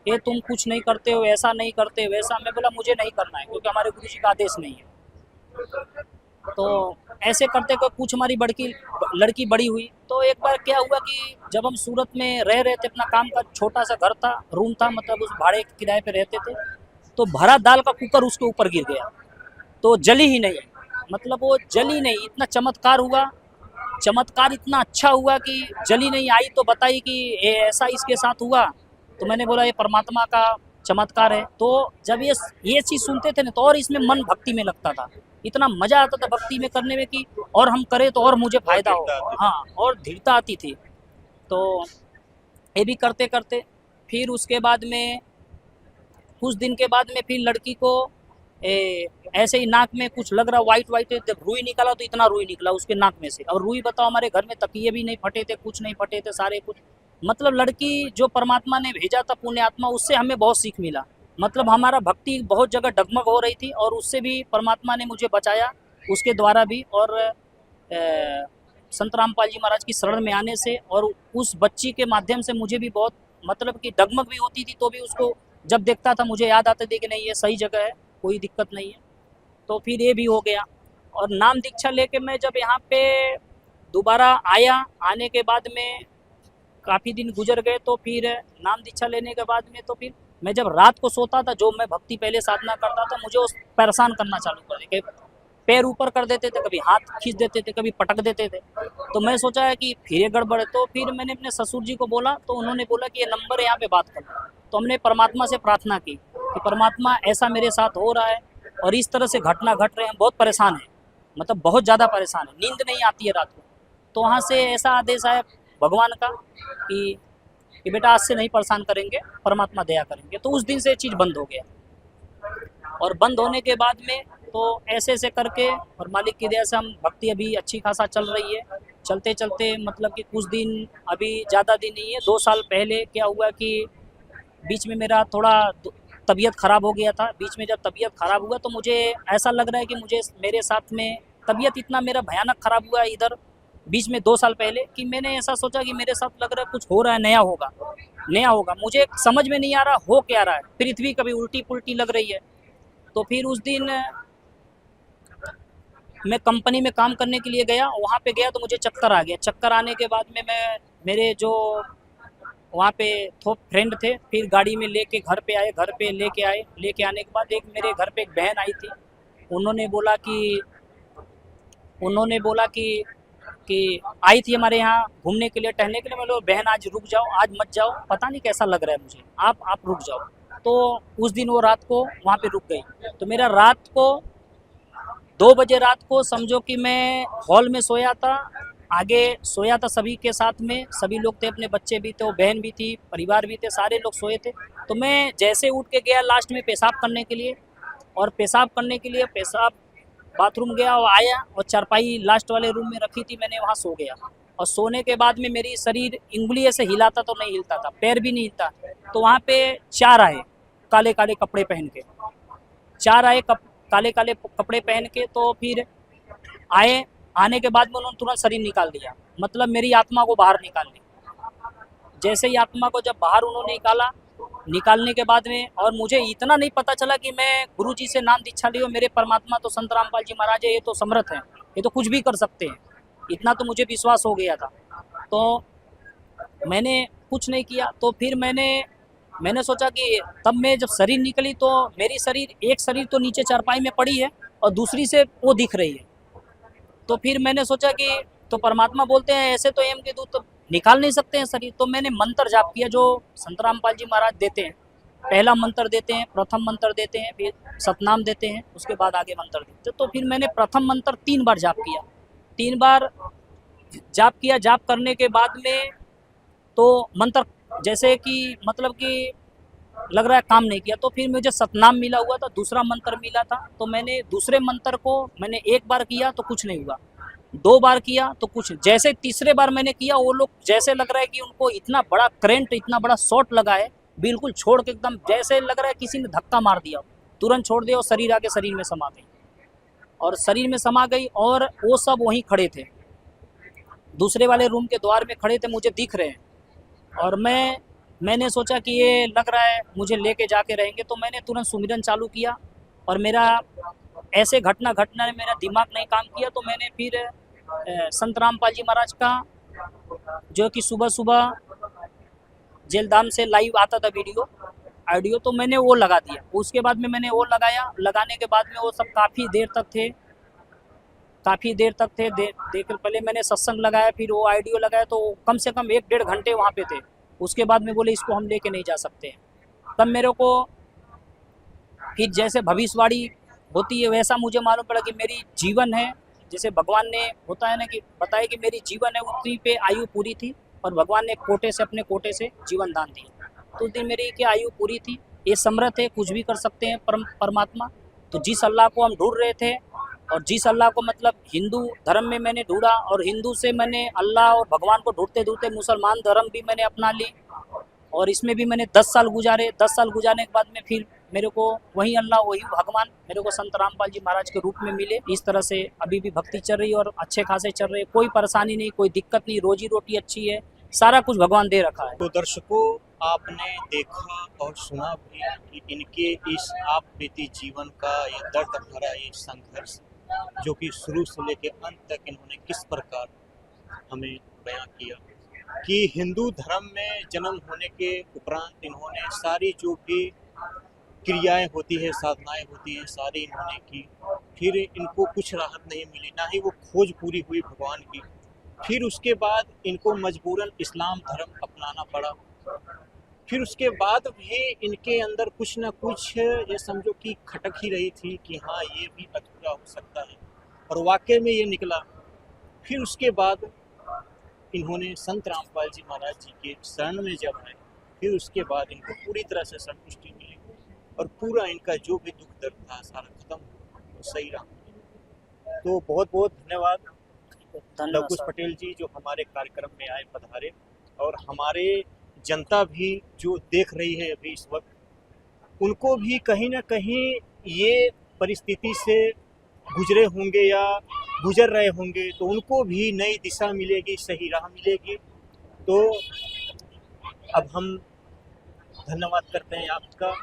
ये तुम कुछ नहीं करते हो, ऐसा नहीं करते वैसा। मैं बोला मुझे नहीं करना है क्योंकि हमारे गुरु जी का आदेश नहीं है। तो ऐसे करते को कुछ हमारी लड़की बड़ी हुई। तो एक बार क्या हुआ कि जब हम सूरत में रह रहे थे, अपना काम का छोटा सा घर था, रूम था, मतलब उस भाड़े के किराए पे रहते थे, तो भरा दाल का कुकर उसके ऊपर गिर गया। तो जली ही नहीं, मतलब वो जली नहीं। इतना चमत्कार हुआ, चमत्कार इतना अच्छा हुआ कि जली नहीं। आई तो बताई कि ये ऐसा इसके साथ हुआ। तो मैंने बोला ये परमात्मा का चमत्कार है। तो जब ये चीज़ सुनते थे ना तो और इसमें मन भक्ति में लगता था, इतना मजा आता था भक्ति में करने में कि और हम करें तो और मुझे फायदा हो। हाँ, और दृढ़ता आती थी। तो ये भी करते करते फिर उसके बाद में कुछ दिन के बाद में फिर लड़की को ऐसे ही नाक में कुछ लग रहा वाइट वाइट, जब रुई निकाला तो इतना रुई निकला उसके नाक में से। और रुई बताओ हमारे घर में तकिए भी नहीं फटे थे, कुछ नहीं फटे थे, सारे कुछ। मतलब लड़की जो परमात्मा ने भेजा था पुण्यात्मा, उससे हमें बहुत सीख मिला। मतलब हमारा भक्ति बहुत जगह डगमग हो रही थी और उससे भी परमात्मा ने मुझे बचाया, उसके द्वारा भी। और संत रामपाल जी महाराज की शरण में आने से और उस बच्ची के माध्यम से मुझे भी बहुत मतलब कि डगमग भी होती थी, तो भी उसको जब देखता था मुझे याद आते थे कि नहीं ये सही जगह है, कोई दिक्कत नहीं है। तो फिर ये भी हो गया। और नाम दीक्षा लेके मैं जब यहाँ पे दोबारा आया, आने के बाद में काफ़ी दिन गुजर गए। तो फिर नाम दीक्षा लेने के बाद में तो फिर मैं जब रात को सोता था, जो मैं भक्ति पहले साधना करता था, मुझे उस परेशान करना चालू कर दिया। पैर ऊपर कर देते थे, कभी हाथ खींच देते थे, कभी पटक देते थे। तो मैं सोचा है कि फिर ये गड़बड़ है। तो फिर मैंने अपने ससुर जी को बोला, तो उन्होंने बोला कि ये नंबर है, यहाँ पे बात करना। तो हमने परमात्मा से प्रार्थना की कि परमात्मा ऐसा मेरे साथ हो रहा है और इस तरह से घटना घट रहे हैं, बहुत परेशान है, मतलब बहुत ज़्यादा परेशान है, नींद नहीं आती है रात को। तो वहाँ से ऐसा आदेश आया भगवान का कि बेटा आज से नहीं परेशान करेंगे, परमात्मा दया करेंगे। तो उस दिन से ये चीज़ बंद हो गया। और बंद होने के बाद में तो ऐसे ऐसे करके और मालिक की दया से हम भक्ति अभी अच्छी खासा चल रही है। चलते चलते मतलब कि कुछ दिन, अभी ज़्यादा दिन नहीं है, 2 साल पहले क्या हुआ कि बीच में मेरा थोड़ा तबीयत ख़राब हो गया था। बीच में जब तबीयत ख़राब हुआ तो मुझे ऐसा लग रहा है कि मुझे मेरे साथ में तबीयत इतना मेरा भयानक ख़राब हुआ इधर बीच में 2 साल पहले कि मैंने ऐसा सोचा कि मेरे साथ लग रहा है कुछ हो रहा है, नया होगा। मुझे समझ में नहीं आ रहा हो क्या रहा है। पृथ्वी कभी उल्टी पुल्टी लग रही है। तो फिर उस दिन मैं कंपनी में काम करने के लिए गया, वहाँ पे गया तो मुझे चक्कर आ गया। चक्कर आने के बाद में मैं मेरे जो वहाँ पे फ्रेंड थे, फिर गाड़ी में लेके घर पे आए। लेके आने के बाद एक मेरे घर पे एक बहन आई थी। उन्होंने बोला कि आई थी हमारे यहाँ घूमने के लिए, टहलने के लिए। मैं बोला बहन आज रुक जाओ, आज मत जाओ, पता नहीं कैसा लग रहा है मुझे, आप रुक जाओ। तो उस दिन वो रात को वहाँ पे रुक गई। तो मेरा रात को 2 बजे रात को समझो कि मैं हॉल में सोया था, आगे सोया था सभी के साथ में, सभी लोग थे, अपने बच्चे भी थे, वो बहन भी थी, परिवार भी थे, सारे लोग सोए थे। तो मैं जैसे उठ के गया लास्ट में पेशाब करने के लिए, और पेशाब बाथरूम गया और आया और चारपाई लास्ट वाले रूम में रखी थी, मैंने वहाँ सो गया। और सोने के बाद में मेरी शरीर इंगली ऐसे हिलाता तो नहीं हिलता था, पैर भी नहीं हिलता। तो वहाँ पे 4 आए काले काले कपड़े पहन के, 4 आए काले काले कपड़े पहन के। तो फिर आने के बाद में उन्होंने तुरंत शरीर निकाल दिया, मतलब मेरी आत्मा को बाहर निकाल ली। जैसे ही आत्मा को जब बाहर उन्होंने निकालने के बाद में, और मुझे इतना नहीं पता चला कि मैं गुरुजी से नाम दीक्षा ली और मेरे परमात्मा तो संत रामपाल जी महाराज है, ये तो समर्थ हैं, ये तो कुछ भी कर सकते हैं, इतना तो मुझे विश्वास हो गया था। तो मैंने कुछ नहीं किया। तो फिर मैंने मैंने सोचा कि तब मैं जब शरीर निकली तो मेरी शरीर एक शरीर तो नीचे चारपाई में पड़ी है और दूसरी से वो दिख रही है। तो फिर मैंने सोचा कि तो परमात्मा बोलते हैं ऐसे तो एम के दूत तो निकाल नहीं सकते हैं शरीर। तो मैंने मंत्र जाप किया जो संत रामपाल जी महाराज देते हैं। पहला मंत्र देते हैं, प्रथम मंत्र देते हैं, फिर सतनाम देते हैं, उसके बाद आगे मंत्र देते हैं। तो फिर मैंने प्रथम मंत्र 3 बार जाप किया। 3 बार जाप किया। जाप करने के बाद में तो मंत्र जैसे कि मतलब कि लग रहा है काम नहीं किया। तो फिर मुझे सतनाम मिला हुआ था, दूसरा मंत्र मिला था। तो मैंने दूसरे मंत्र को मैंने 1 बार किया तो कुछ नहीं हुआ, 2 बार किया तो कुछ। जैसे तीसरे बार मैंने किया वो लोग जैसे लग रहा है कि उनको इतना बड़ा करंट, इतना बड़ा शॉट लगा है, बिल्कुल छोड़ के एकदम जैसे लग रहा है किसी ने धक्का मार दिया, तुरंत छोड़ दिया और शरीर आके शरीर में समा गई। और शरीर में समा गई और वो सब वहीं खड़े थे, दूसरे वाले रूम के द्वार में खड़े थे, मुझे दिख रहे हैं। और मैंने सोचा कि ये लग रहा है मुझे लेके जाके रहेंगे। तो मैंने तुरंत सुमिरन चालू किया और मेरा ऐसे घटना ने मेरा दिमाग नहीं काम किया। तो मैंने फिर संत रामपाल जी महाराज का जो कि सुबह सुबह जेलदाम से लाइव आता था वीडियो ऑडियो, तो मैंने वो लगा दिया। उसके बाद में मैंने वो लगाया। लगाने के बाद में वो सब काफ़ी देर तक थे। देख पहले मैंने सत्संग लगाया, फिर वो ऑडियो लगाया, तो कम से कम 1-1.5 घंटे वहाँ पे थे। उसके बाद में बोले इसको हम लेके नहीं जा सकते हैं। तब मेरे को फिर जैसे भविष्यवाणी होती है वैसा मुझे मालूम पड़ा कि मेरी जीवन है, जैसे भगवान ने होता है ना कि बताया कि मेरी जीवन है, उतनी पे आयु पूरी थी और भगवान ने अपने कोटे से जीवन दान दिया। तो उस दिन मेरी क्या आयु पूरी थी। ये समर्थ है, कुछ भी कर सकते हैं परमात्मा। तो जिस अल्लाह को हम ढूंढ रहे थे और जिस अल्लाह को मतलब हिंदू धर्म में मैंने ढूंढा और हिंदू से मैंने अल्लाह और भगवान को ढूंढते ढूंढते मुसलमान धर्म भी मैंने अपना ली और इसमें भी मैंने 10 साल गुजारे। 10 साल गुजारने के बाद में फिर मेरे को वही अल्लाह वही भगवान मेरे को संत रामपाल जी महाराज के रूप में मिले। इस तरह से अभी भी भक्ति चल रही है और अच्छे खासे चल रहे, कोई परेशानी नहीं, कोई दिक्कत नहीं, रोजी रोटी अच्छी है, सारा कुछ भगवान दे रखा है। तो दर्शकों, आपने देखा और सुना भी कि इनके इस आप बीती जीवन का ये दर्द भरा ये संघर्ष जो कि शुरू से लेकर अंत तक इन्होंने किस प्रकार हमें बयां किया कि हिंदू धर्म में जन्म होने के उपरांत इन्होंने सारी जो भी क्रियाएं होती है, साधनाएं होती हैं, सारी इन्होंने की। फिर इनको कुछ राहत नहीं मिली, ना ही वो खोज पूरी हुई भगवान की। फिर उसके बाद इनको मजबूरन इस्लाम धर्म अपनाना पड़ा। फिर उसके बाद भी इनके अंदर कुछ ना कुछ ये समझो कि खटक ही रही थी कि हाँ ये भी अधूरा हो सकता है, और वाकई में ये निकला। फिर उसके बाद इन्होंने संत रामपाल जी महाराज जी के शरण में जब आए, फिर उसके बाद इनको पूरी तरह से संतुष्टि मिली और पूरा इनका जो भी दुख दर्द था सारा खत्म हुआ, तो सही रहा। तो बहुत बहुत धन्यवाद लवकुश पटेल जी जो हमारे कार्यक्रम में आए, पधारे, और हमारे जनता भी जो देख रही है अभी इस वक्त, उनको भी कहीं ना कहीं ये परिस्थिति से गुजरे होंगे या गुजर रहे होंगे, तो उनको भी नई दिशा मिलेगी, सही राह मिलेगी। तो अब हम धन्यवाद करते हैं आपका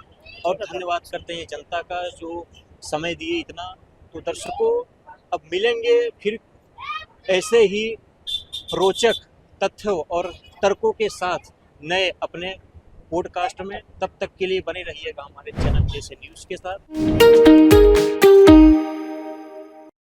और धन्यवाद करते हैं जनता का जो समय दिए इतना। तो दर्शकों, अब मिलेंगे फिर ऐसे ही रोचक तथ्यों और तर्कों के साथ नए अपने पॉडकास्ट में। तब तक के लिए बने रहिएगा हमारे चैनल जैसे न्यूज़ के साथ।